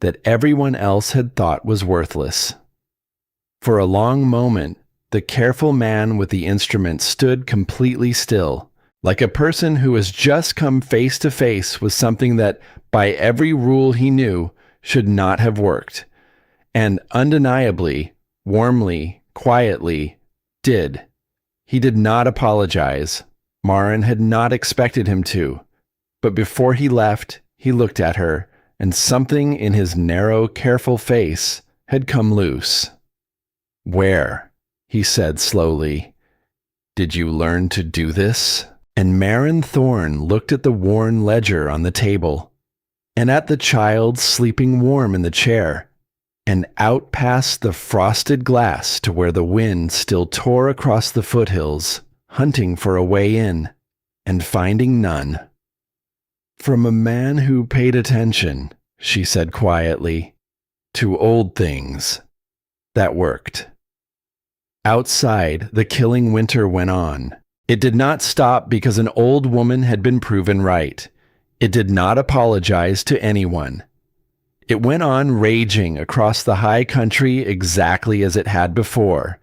that everyone else had thought was worthless. For a long moment, the careful man with the instrument stood completely still, like a person who has just come face to face with something that, by every rule he knew, should not have worked, and undeniably, warmly, quietly, did. He did not apologize. Marin had not expected him to. But before he left, he looked at her, and something in his narrow, careful face had come loose. "Where?" he said slowly. "Did you learn to do this?" And Marin Thorne looked at the worn ledger on the table, and at the child sleeping warm in the chair, and out past the frosted glass to where the wind still tore across the foothills, hunting for a way in, and finding none. "From a man who paid attention," she said quietly, "to old things." That worked. Outside, the killing winter went on. It did not stop because an old woman had been proven right. It did not apologize to anyone. It went on raging across the high country exactly as it had before,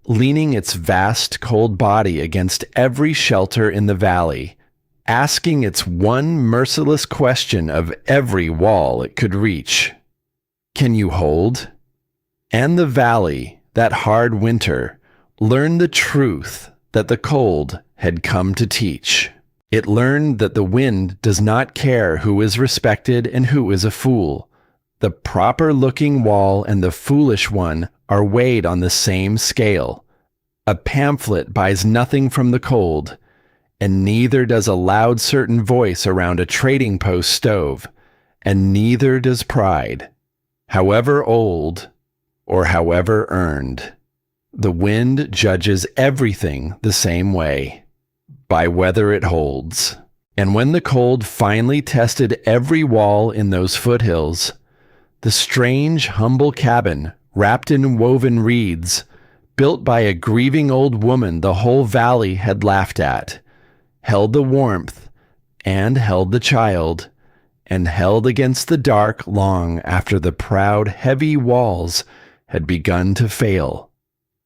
leaning its vast cold body against every shelter in the valley, asking its one merciless question of every wall it could reach. Can you hold? And the valley, that hard winter, learned the truth that the cold had come to teach. It learned that the wind does not care who is respected and who is a fool. The proper-looking wall and the foolish one are weighed on the same scale. A pamphlet buys nothing from the cold, and neither does a loud certain voice around a trading post stove, and neither does pride, however old or however earned. The wind judges everything the same way, by whether it holds. And when the cold finally tested every wall in those foothills, the strange, humble cabin, wrapped in woven reeds, built by a grieving old woman the whole valley had laughed at, held the warmth, and held the child, and held against the dark long after the proud, heavy walls had begun to fail.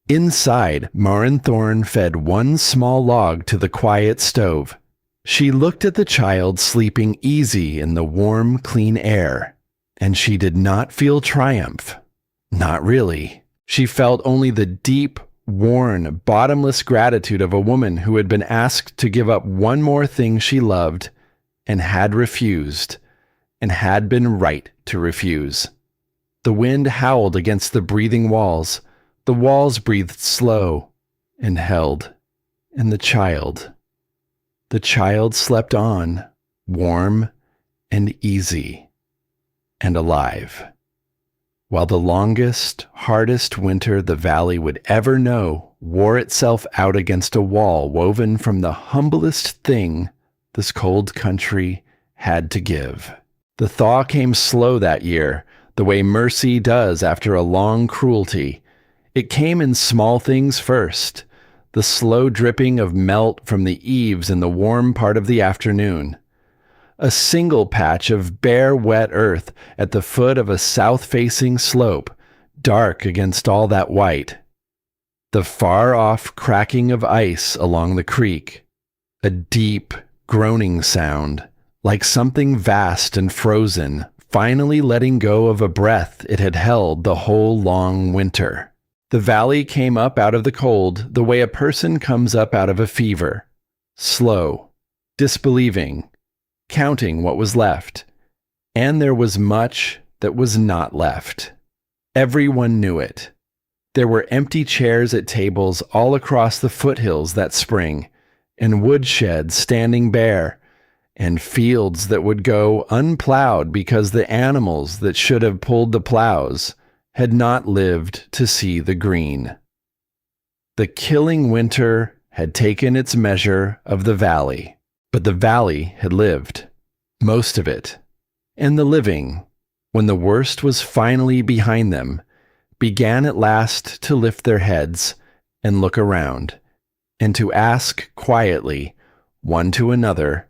Inside, Marin Thorne fed one small log to the quiet stove. She looked at the child sleeping easy in the warm, clean air, and she did not feel triumph. Not really. She felt only the deep, worn, bottomless gratitude of a woman who had been asked to give up one more thing she loved, and had refused, and had been right to refuse. The wind howled against the breathing walls. The walls breathed slow and held, and the child slept on, warm and easy and alive, while the longest, hardest winter the valley would ever know wore itself out against a wall woven from the humblest thing this cold country had to give. The thaw came slow that year, the way mercy does after a long cruelty. It came in small things first, the slow dripping of melt from the eaves in the warm part of the afternoon. A single patch of bare, wet earth at the foot of a south-facing slope, dark against all that white. The far-off cracking of ice along the creek. A deep, groaning sound, like something vast and frozen, finally letting go of a breath it had held the whole long winter. The valley came up out of the cold the way a person comes up out of a fever, slow, disbelieving, counting what was left. And there was much that was not left. Everyone knew it. There were empty chairs at tables all across the foothills that spring, and woodsheds standing bare, and fields that would go unplowed because the animals that should have pulled the plows had not lived to see the green. The killing winter had taken its measure of the valley, but the valley had lived, most of it, and the living, when the worst was finally behind them, began at last to lift their heads and look around, and to ask quietly, one to another,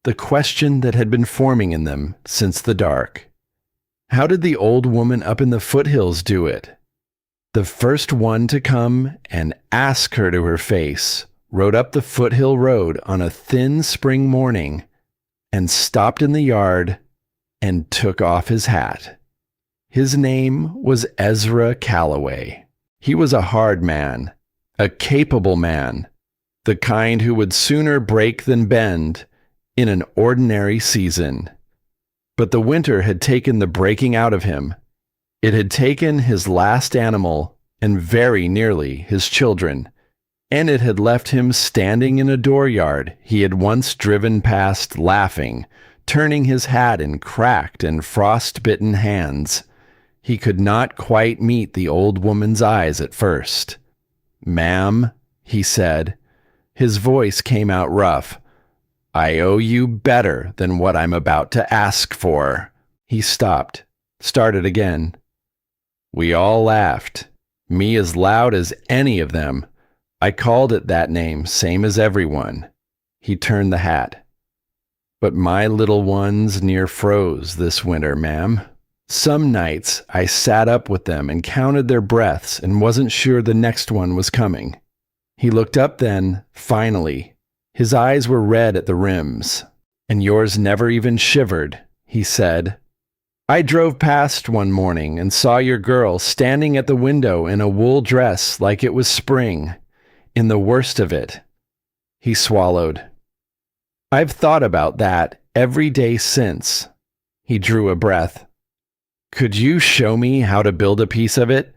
the question that had been forming in them since the dark. How did the old woman up in the foothills do it? The first one to come and ask her to her face rode up the foothill road on a thin spring morning and stopped in the yard and took off his hat. His name was Ezra Calloway. He was a hard man, a capable man, the kind who would sooner break than bend in an ordinary season. But the winter had taken the breaking out of him. It had taken his last animal and very nearly his children, and it had left him standing in a dooryard he had once driven past laughing, turning his hat in cracked and frost-bitten hands. He could not quite meet the old woman's eyes at first. "Ma'am," he said. His voice came out rough. "I owe you better than what I'm about to ask for." He stopped, started again. We all laughed, me as loud as any of them. I called it that name, same as everyone. He turned the hat. "But my little ones near froze this winter, ma'am. Some nights I sat up with them and counted their breaths and wasn't sure the next one was coming." He looked up then, finally. His eyes were red at the rims. "And yours never even shivered," he said. "I drove past one morning and saw your girl standing at the window in a wool dress like it was spring, in the worst of it." He swallowed. "I've thought about that every day since." He drew a breath. "Could you show me how to build a piece of it?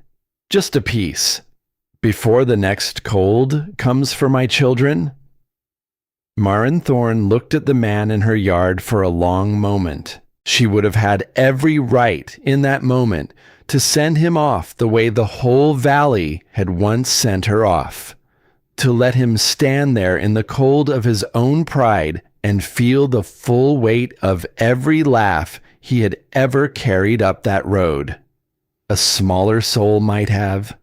Just a piece. Before the next cold comes for my children?" Marin Thorne looked at the man in her yard for a long moment. She would have had every right in that moment to send him off the way the whole valley had once sent her off. To let him stand there in the cold of his own pride and feel the full weight of every laugh he had ever carried up that road. A smaller soul might have,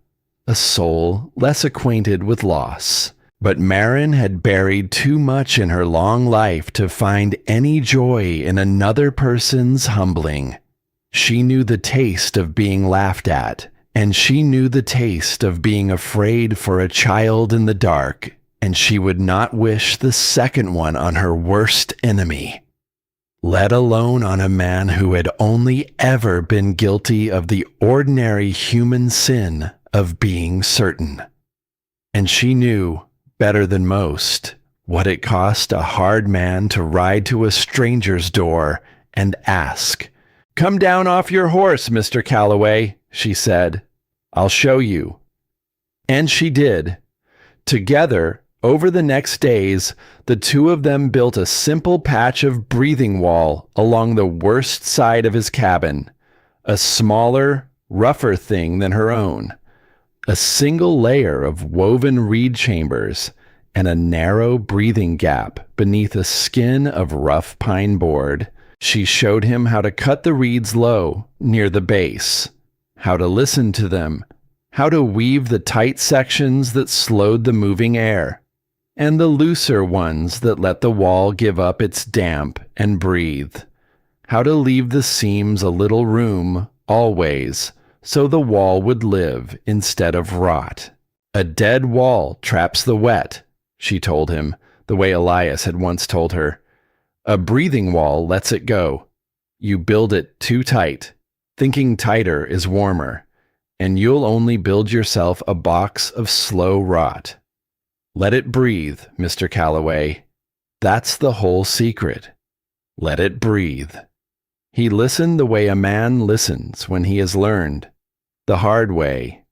a soul less acquainted with loss. But Marin had buried too much in her long life to find any joy in another person's humbling. She knew the taste of being laughed at, and she knew the taste of being afraid for a child in the dark, and she would not wish the second one on her worst enemy, let alone on a man who had only ever been guilty of the ordinary human sin of being certain. And she knew, better than most, what it cost a hard man to ride to a stranger's door and ask, "Come down off your horse, Mr. Calloway," she said. "I'll show you." And she did. Together, over the next days, the two of them built a simple patch of breathing wall along the worst side of his cabin, a smaller, rougher thing than her own. A single layer of woven reed chambers and a narrow breathing gap beneath a skin of rough pine board. She showed him how to cut the reeds low, near the base, how to listen to them, how to weave the tight sections that slowed the moving air, and the looser ones that let the wall give up its damp and breathe, how to leave the seams a little room, always, so the wall would live instead of rot. "A dead wall traps the wet," she told him, the way Elias had once told her. "A breathing wall lets it go. You build it too tight, thinking tighter is warmer, and you'll only build yourself a box of slow rot. Let it breathe, Mr. Calloway. That's the whole secret. Let it breathe." He listened the way a man listens when he has learned, the hard way,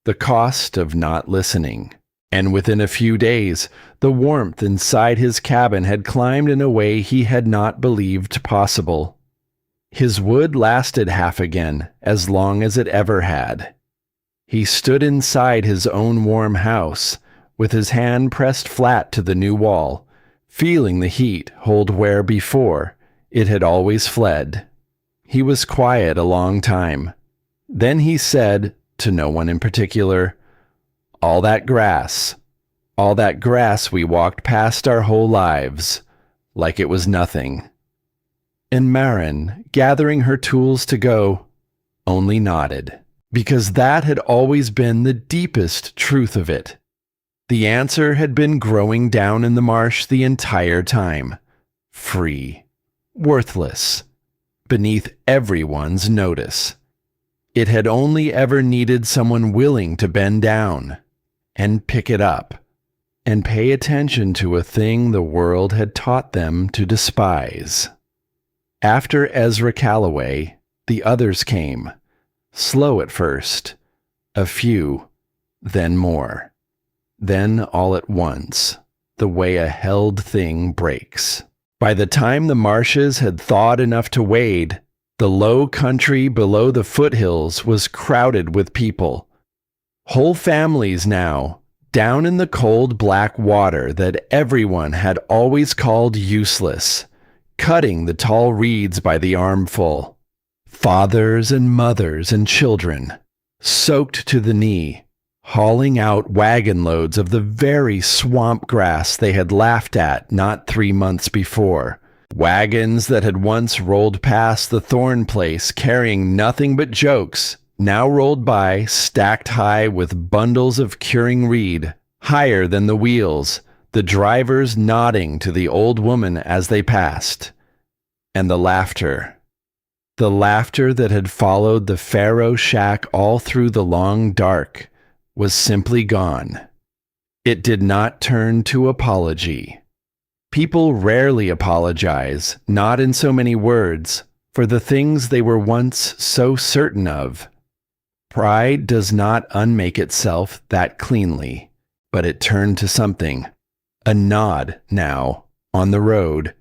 the cost of not listening. And within a few days, the warmth inside his cabin had climbed in a way he had not believed possible. His wood lasted half again, as long as it ever had. He stood inside his own warm house, with his hand pressed flat to the new wall, feeling the heat hold where before it had always fled. He was quiet a long time. Then he said, to no one in particular, all that grass we walked past our whole lives, like it was nothing." And Marin, gathering her tools to go, only nodded, because that had always been the deepest truth of it. The answer had been growing down in the marsh the entire time, free, worthless, beneath everyone's notice. It had only ever needed someone willing to bend down and pick it up and pay attention to a thing the world had taught them to despise. After Ezra Calloway, the others came, slow at first, a few, then more. Then all at once, the way a held thing breaks. By the time the marshes had thawed enough to wade, the low country below the foothills was crowded with people. Whole families now, down in the cold black water that everyone had always called useless, cutting the tall reeds by the armful. Fathers and mothers and children, soaked to the knee, hauling out wagon loads of the very swamp grass they had laughed at not 3 months before. Wagons that had once rolled past the Thorn place carrying nothing but jokes now rolled by stacked high with bundles of curing reed, higher than the wheels, the drivers nodding to the old woman as they passed. And the laughter that had followed the Pharaoh shack all through the long dark, was simply gone. It did not turn to apology. People rarely apologize, not in so many words, for the things they were once so certain of. Pride does not unmake itself that cleanly, but it turned to something, a nod now, on the road,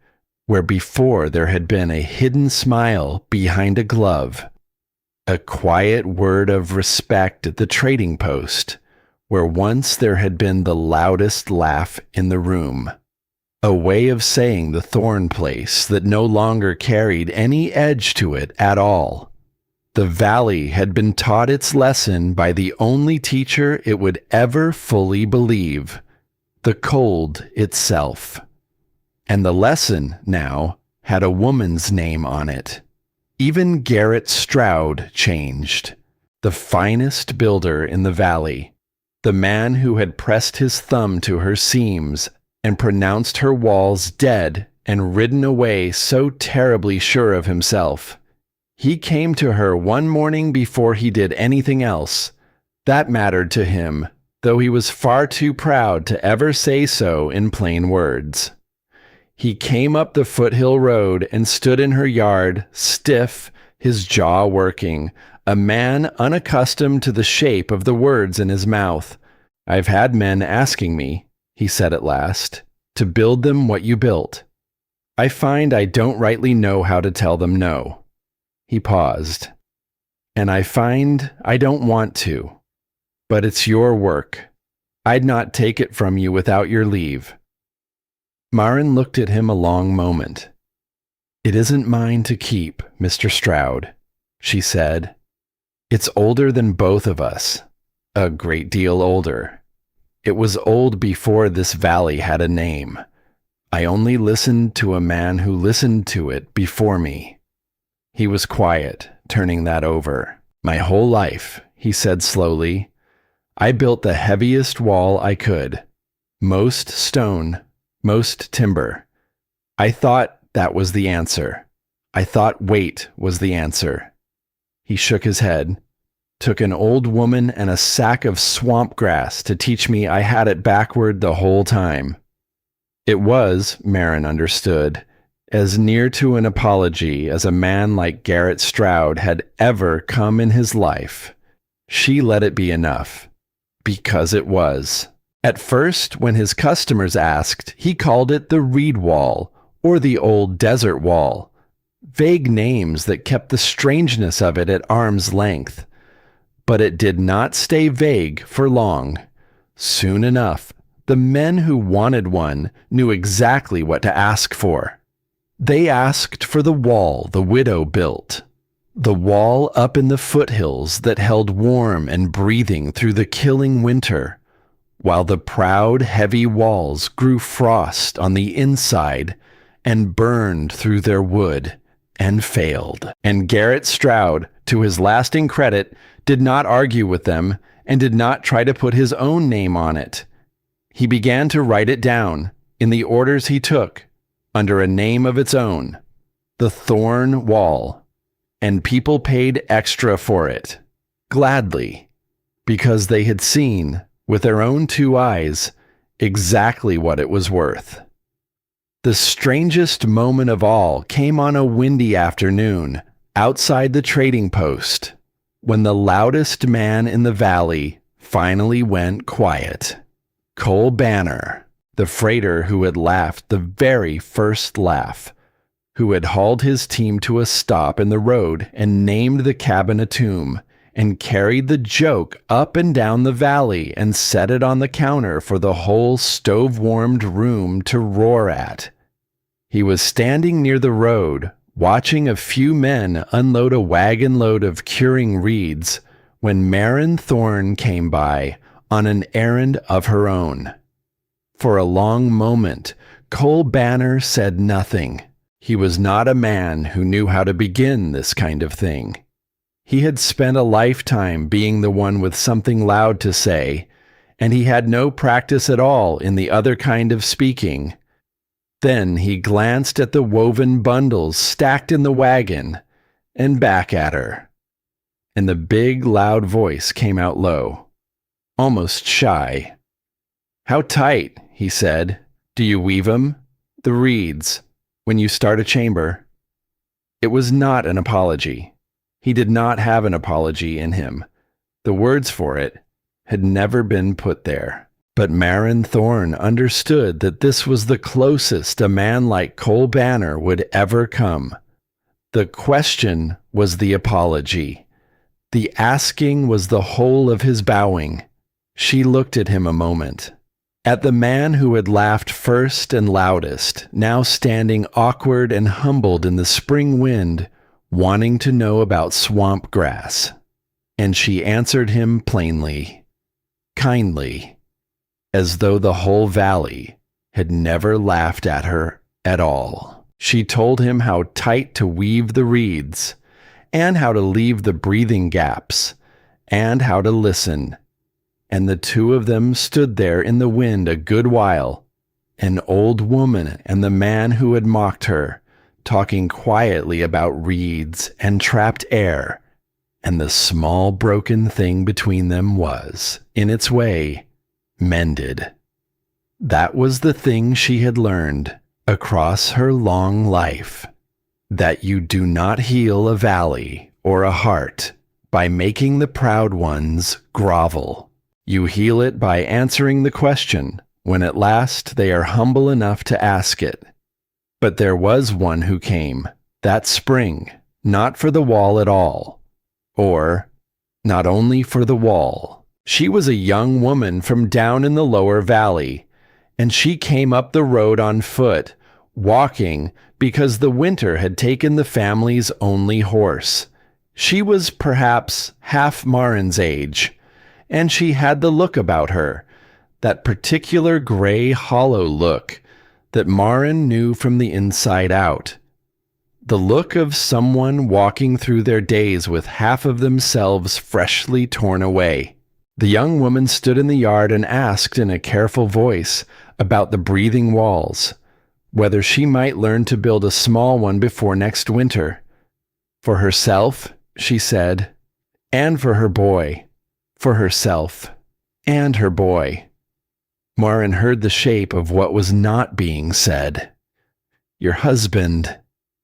where before there had been a hidden smile behind a glove. A quiet word of respect at the trading post, where once there had been the loudest laugh in the room. A way of saying the Thorn place that no longer carried any edge to it at all. The valley had been taught its lesson by the only teacher it would ever fully believe, the cold itself. And the lesson, now, had a woman's name on it. Even Garrett Stroud changed, the finest builder in the valley, the man who had pressed his thumb to her seams and pronounced her walls dead and ridden away so terribly sure of himself. He came to her one morning before he did anything else. That mattered to him, though he was far too proud to ever say so in plain words. He came up the foothill road and stood in her yard, stiff, his jaw working, a man unaccustomed to the shape of the words in his mouth. "I've had men asking me," he said at last, "to build them what you built. I find I don't rightly know how to tell them no." He paused. "And I find I don't want to. But it's your work. I'd not take it from you without your leave." Maren looked at him a long moment. "It isn't mine to keep, Mr. Stroud," she said. "It's older than both of us, a great deal older. It was old before this valley had a name. I only listened to a man who listened to it before me." He was quiet, turning that over. "My whole life," he said slowly, "I built the heaviest wall I could. Most stone, most timber. I thought that was the answer. I thought weight was the answer." He shook his head. "Took an old woman and a sack of swamp grass to teach me I had it backward the whole time." It was, Maren understood, as near to an apology as a man like Garrett Stroud had ever come in his life. She let it be enough, because it was. At first, when his customers asked, he called it the Reed Wall or the Old Desert Wall, vague names that kept the strangeness of it at arm's length. But it did not stay vague for long. Soon enough, the men who wanted one knew exactly what to ask for. They asked for the wall the widow built, the wall up in the foothills that held warm and breathing through the killing winter, while the proud, heavy walls grew frost on the inside and burned through their wood and failed. And Garrett Stroud, to his lasting credit, did not argue with them and did not try to put his own name on it. He began to write it down, in the orders he took, under a name of its own, the Thorn Wall, and people paid extra for it, gladly, because they had seen, with their own 2 eyes, exactly what it was worth. The strangest moment of all came on a windy afternoon outside the trading post, when the loudest man in the valley finally went quiet. Cole Banner, the freighter who had laughed the very first laugh, who had hauled his team to a stop in the road and named the cabin a tomb, and carried the joke up and down the valley and set it on the counter for the whole stove-warmed room to roar at. He was standing near the road, watching a few men unload a wagon load of curing reeds, when Marin Thorne came by on an errand of her own. For a long moment, Cole Banner said nothing. He was not a man who knew how to begin this kind of thing. He had spent a lifetime being the one with something loud to say, and he had no practice at all in the other kind of speaking. Then he glanced at the woven bundles stacked in the wagon, and back at her. And the big, loud voice came out low, almost shy. "How tight," he said, "do you weave 'em, the reeds, when you start a chamber?" It was not an apology. He did not have an apology in him. The words for it had never been put there. But Marin Thorne understood that this was the closest a man like Cole Banner would ever come. The question was the apology. The asking was the whole of his bowing. She looked at him a moment. At the man who had laughed first and loudest, now standing awkward and humbled in the spring wind, wanting to know about swamp grass. And she answered him plainly, kindly, as though the whole valley had never laughed at her at all. She told him how tight to weave the reeds, and how to leave the breathing gaps, and how to listen. And the two of them stood there in the wind a good while, an old woman and the man who had mocked her, talking quietly about reeds and trapped air, and the small broken thing between them was, in its way, mended. That was the thing she had learned across her long life, that you do not heal a valley or a heart by making the proud ones grovel. You heal it by answering the question when at last they are humble enough to ask it. But there was one who came, that spring, not for the wall at all, or not only for the wall. She was a young woman from down in the lower valley, and she came up the road on foot, walking because the winter had taken the family's only horse. She was perhaps half Marin's age, and she had the look about her, that particular gray, hollow look that Marin knew from the inside out. The look of someone walking through their days with half of themselves freshly torn away. The young woman stood in the yard and asked in a careful voice about the breathing walls, whether she might learn to build a small one before next winter. For herself, she said, and for her boy. For herself and her boy. Marin heard the shape of what was not being said. "Your husband,"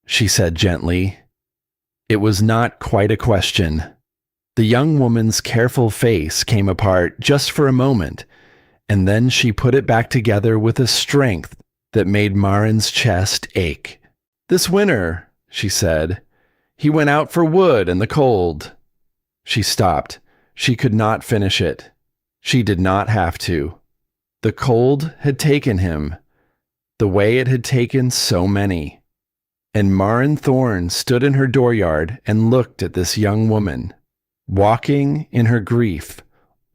she said gently. It was not quite a question. The young woman's careful face came apart just for a moment, and then she put it back together with a strength that made Marin's chest ache. "This winter," she said, "he went out for wood in the cold." She stopped. She could not finish it. She did not have to. The cold had taken him, the way it had taken so many. And Marin Thorne stood in her dooryard and looked at this young woman, walking in her grief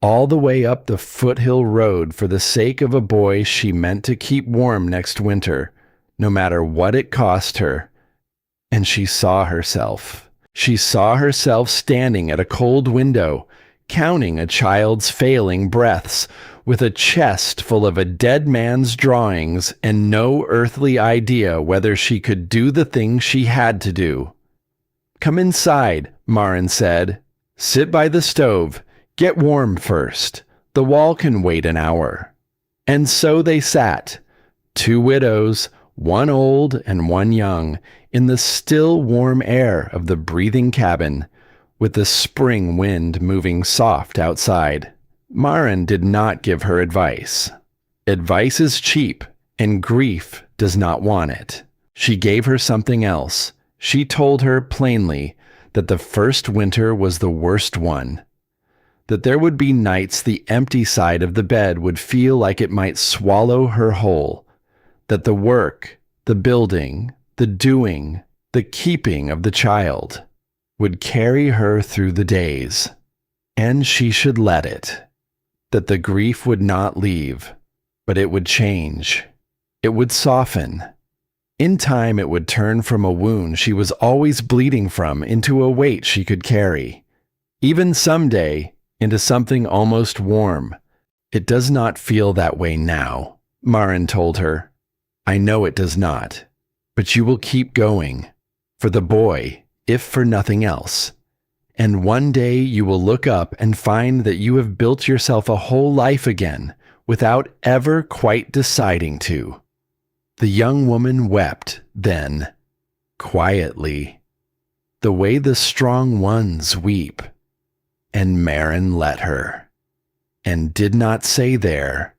all the way up the foothill road for the sake of a boy she meant to keep warm next winter, no matter what it cost her. And she saw herself. She saw herself standing at a cold window, counting a child's failing breaths, with a chest full of a dead man's drawings and no earthly idea whether she could do the thing she had to do. "Come inside," Marin said. "Sit by the stove. Get warm first. The wall can wait an hour." And so they sat, two widows, one old and one young, in the still warm air of the breathing cabin, with the spring wind moving soft outside. Maren did not give her advice. Advice is cheap, and grief does not want it. She gave her something else. She told her plainly that the first winter was the worst one, that there would be nights the empty side of the bed would feel like it might swallow her whole, that the work, the building, the doing, the keeping of the child would carry her through the days, and she should let it, that the grief would not leave, but it would change. It would soften. In time it would turn from a wound she was always bleeding from into a weight she could carry. Even someday, into something almost warm. It does not feel that way now, Maren told her. I know it does not, but you will keep going, for the boy, if for nothing else. And one day you will look up and find that you have built yourself a whole life again, without ever quite deciding to. The young woman wept then, quietly, the way the strong ones weep, and Maren let her, and did not say there,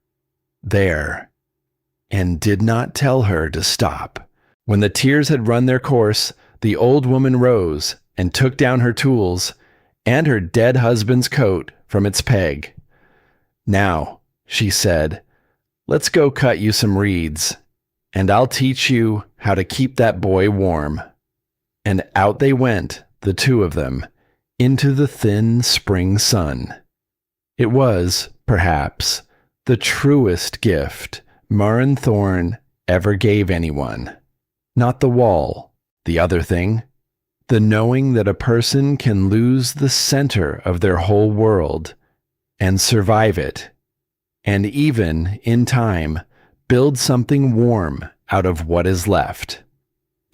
and did not tell her to stop. When the tears had run their course, the old woman rose and took down her tools and her dead husband's coat from its peg. Now, she said, let's go cut you some reeds, and I'll teach you how to keep that boy warm. And out they went, the two of them, into the thin spring sun. It was, perhaps, the truest gift Maren Thorne ever gave anyone. Not the wall, the other thing, the knowing that a person can lose the center of their whole world and survive it, and even, in time, build something warm out of what is left.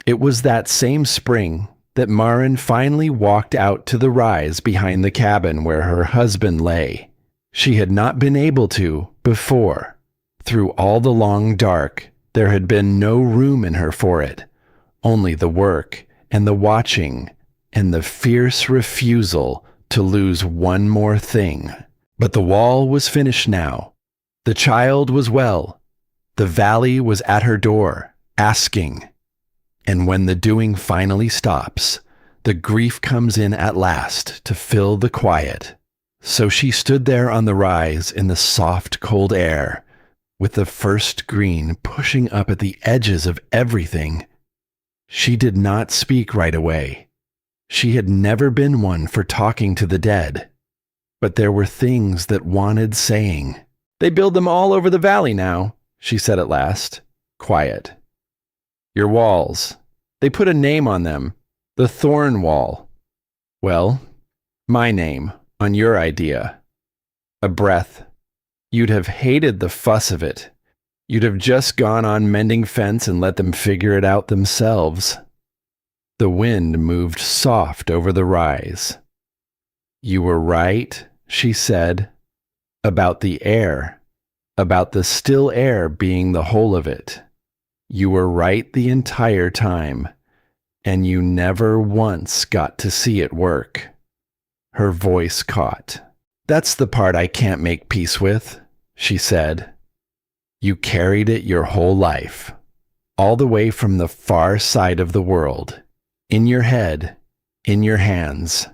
It was that same spring that Maren finally walked out to the rise behind the cabin where her husband lay. She had not been able to before. Through all the long dark, there had been no room in her for it, only the work and the watching and the fierce refusal to lose one more thing. But the wall was finished now. The child was well. The valley was at her door, asking. And when the doing finally stops, the grief comes in at last to fill the quiet. So she stood there on the rise in the soft, cold air, with the first green pushing up at the edges of everything. She did not speak right away. She had never been one for talking to the dead. But there were things that wanted saying. They build them all over the valley now, she said at last, quiet. Your walls. They put a name on them. The Thorn Wall. Well, my name on your idea. A breath. You'd have hated the fuss of it. You'd have just gone on mending fence and let them figure it out themselves. The wind moved soft over the rise. You were right, she said, about the air, about the still air being the whole of it. You were right the entire time, and you never once got to see it work. Her voice caught. That's the part I can't make peace with, she said. You carried it your whole life, all the way from the far side of the world, in your head, in your hands,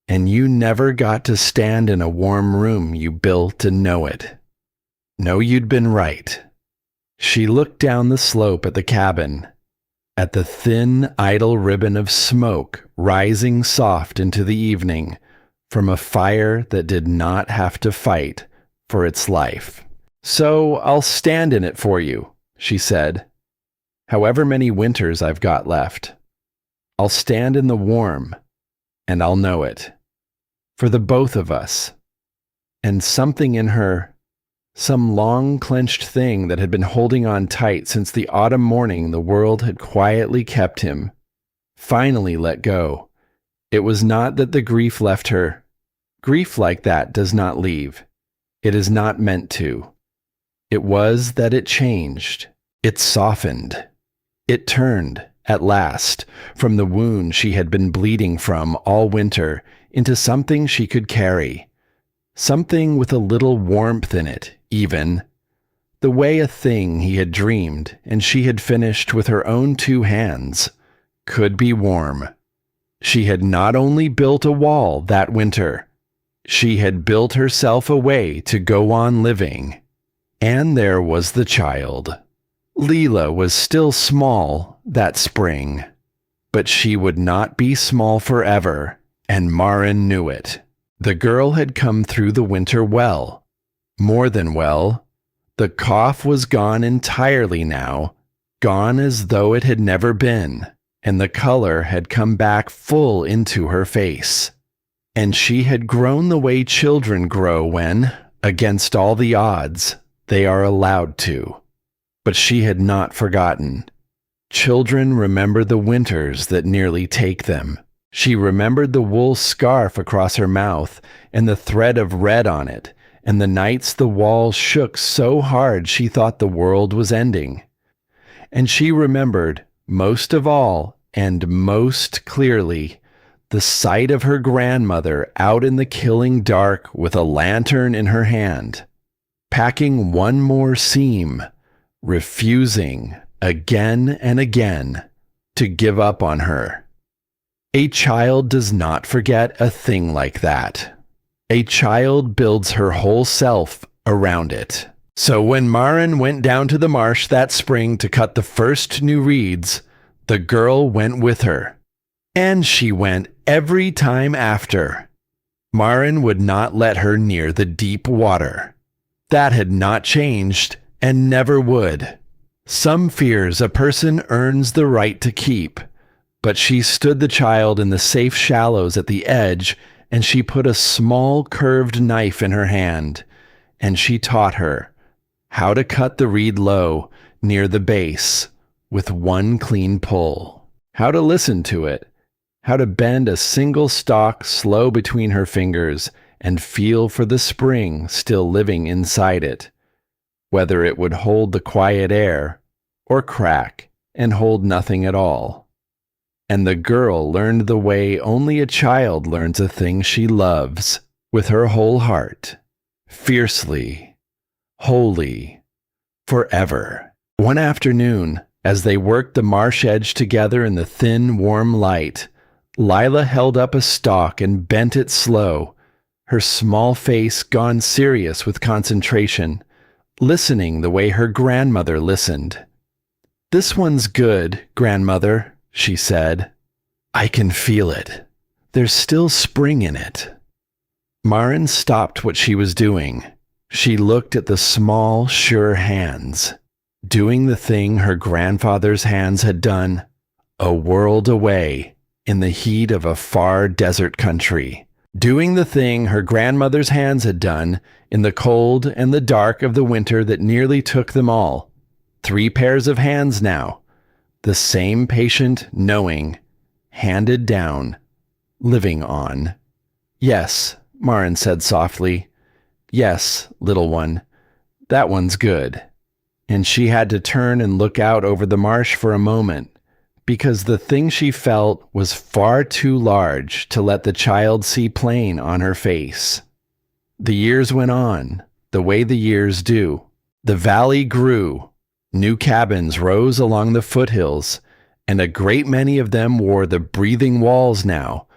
and you never got to stand in a warm room you built and know it. No, you'd been right. She looked down the slope at the cabin, at the thin, idle ribbon of smoke rising soft into the evening from a fire that did not have to fight for its life. So I'll stand in it for you, she said. However many winters I've got left. I'll stand in the warm, and I'll know it. For the both of us. And something in her, some long clenched thing that had been holding on tight since the autumn morning the world had quietly kept him, finally let go. It was not that the grief left her. Grief like that does not leave. It is not meant to. It was that it changed. It softened. It turned, at last, from the wound she had been bleeding from all winter into something she could carry. Something with a little warmth in it, even. The way a thing he had dreamed and she had finished with her own 2 hands could be warm. She had not only built a wall that winter, she had built herself a way to go on living. And there was the child. Leela was still small that spring, but she would not be small forever, and Marin knew it. The girl had come through the winter well. More than well. The cough was gone entirely now, gone as though it had never been, and the color had come back full into her face. And she had grown the way children grow when, against all the odds, they are allowed to. But she had not forgotten. Children remember the winters that nearly take them. She remembered the wool scarf across her mouth and the thread of red on it, and the nights the walls shook so hard she thought the world was ending. And she remembered, most of all and most clearly, the sight of her grandmother out in the killing dark with a lantern in her hand, packing one more seam, refusing again and again to give up on her. A child does not forget a thing like that. A child builds her whole self around it. So when Marin went down to the marsh that spring to cut the first new reeds, the girl went with her. And she went every time after. Marin would not let her near the deep water. That had not changed and never would. Some fears a person earns the right to keep, but she stood the child in the safe shallows at the edge, and she put a small curved knife in her hand, and she taught her how to cut the reed low near the base with one clean pull, how to listen to it, how to bend a single stalk slow between her fingers and feel for the spring still living inside it, whether it would hold the quiet air or crack and hold nothing at all. And the girl learned the way only a child learns a thing she loves, with her whole heart, fiercely, wholly, forever. One afternoon, as they worked the marsh edge together in the thin, warm light, Lila held up a stalk and bent it slow, her small face gone serious with concentration, listening the way her grandmother listened. "This one's good, grandmother," she said. "I can feel it. There's still spring in it." Marin stopped what she was doing. She looked at the small, sure hands, doing the thing her grandfather's hands had done, a world away, in the heat of a far desert country, doing the thing her grandmother's hands had done in the cold and the dark of the winter that nearly took them all. 3 pairs of hands now, the same patient knowing, handed down, living on. "Yes," Marin said softly. "Yes, little one, that one's good." And she had to turn and look out over the marsh for a moment, because the thing she felt was far too large to let the child see plain on her face. The years went on, the way the years do. The valley grew. New cabins rose along the foothills, and a great many of them wore the breathing walls now,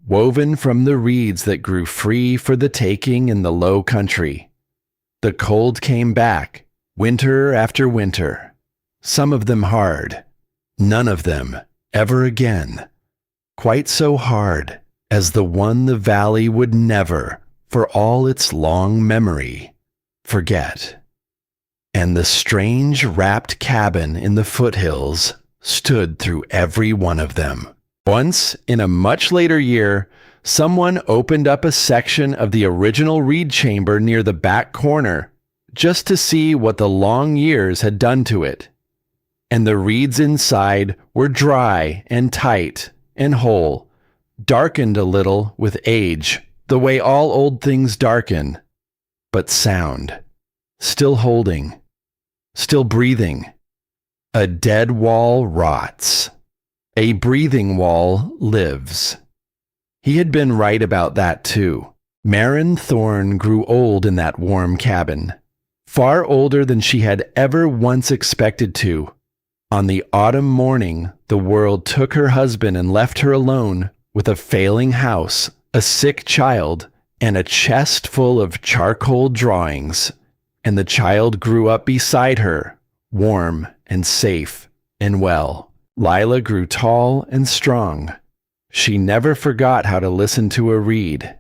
woven from the reeds that grew free for the taking in the low country. The cold came back, winter after winter, some of them hard, none of them ever again quite so hard as the one the valley would never, for all its long memory, forget. And the strange wrapped cabin in the foothills stood through every one of them. Once, in a much later year, someone opened up a section of the original reed chamber near the back corner, just to see what the long years had done to it. And the reeds inside were dry and tight and whole, darkened a little with age, the way all old things darken, but sound, still holding, still breathing, A dead wall rots. A breathing wall lives. He had been right about that too. Marin Thorne grew old in that warm cabin, far older than she had ever once expected to. On the autumn morning, the world took her husband and left her alone with a failing house, a sick child, and a chest full of charcoal drawings. And the child grew up beside her, warm and safe and well. Lila grew tall and strong. She never forgot how to listen to a reed.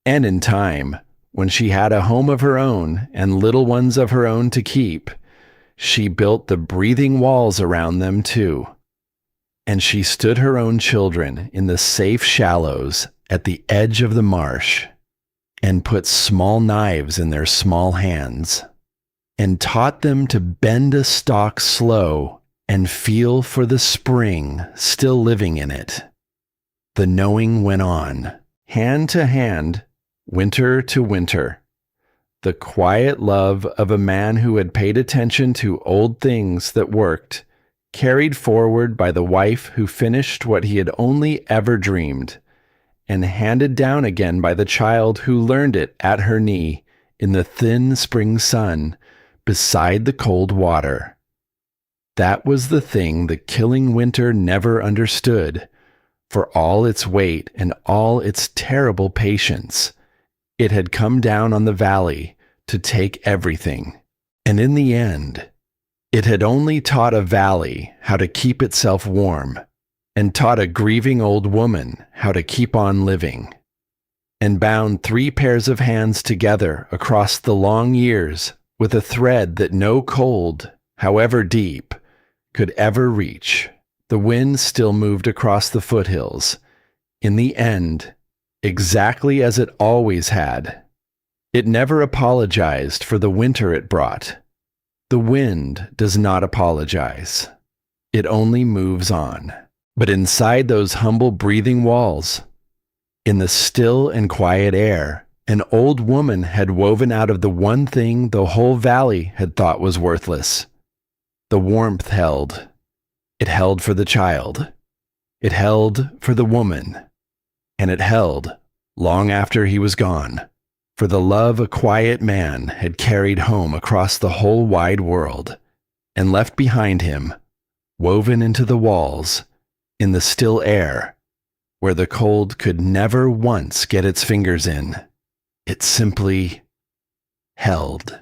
And in time, when she had a home of her own and little ones of her own to keep, she built the breathing walls around them too. And she stood her own children in the safe shallows at the edge of the marsh, and put small knives in their small hands, and taught them to bend a stalk slow and feel for the spring still living in it. The knowing went on, hand to hand, winter to winter. The quiet love of a man who had paid attention to old things that worked, carried forward by the wife who finished what he had only ever dreamed, and handed down again by the child who learned it at her knee in the thin spring sun beside the cold water. That was the thing the killing winter never understood. For all its weight and all its terrible patience, it had come down on the valley to take everything. And in the end, it had only taught a valley how to keep itself warm, and taught a grieving old woman how to keep on living, and bound 3 pairs of hands together across the long years with a thread that no cold, however deep, could ever reach. The wind still moved across the foothills. In the end, exactly as it always had. It never apologized for the winter it brought. The wind does not apologize. It only moves on. But inside those humble breathing walls, in the still and quiet air, an old woman had woven out of the one thing the whole valley had thought was worthless. The warmth held. It held for the child. It held for the woman. And it held, long after he was gone, for the love a quiet man had carried home across the whole wide world, and left behind him, woven into the walls, in the still air, where the cold could never once get its fingers in. It simply held.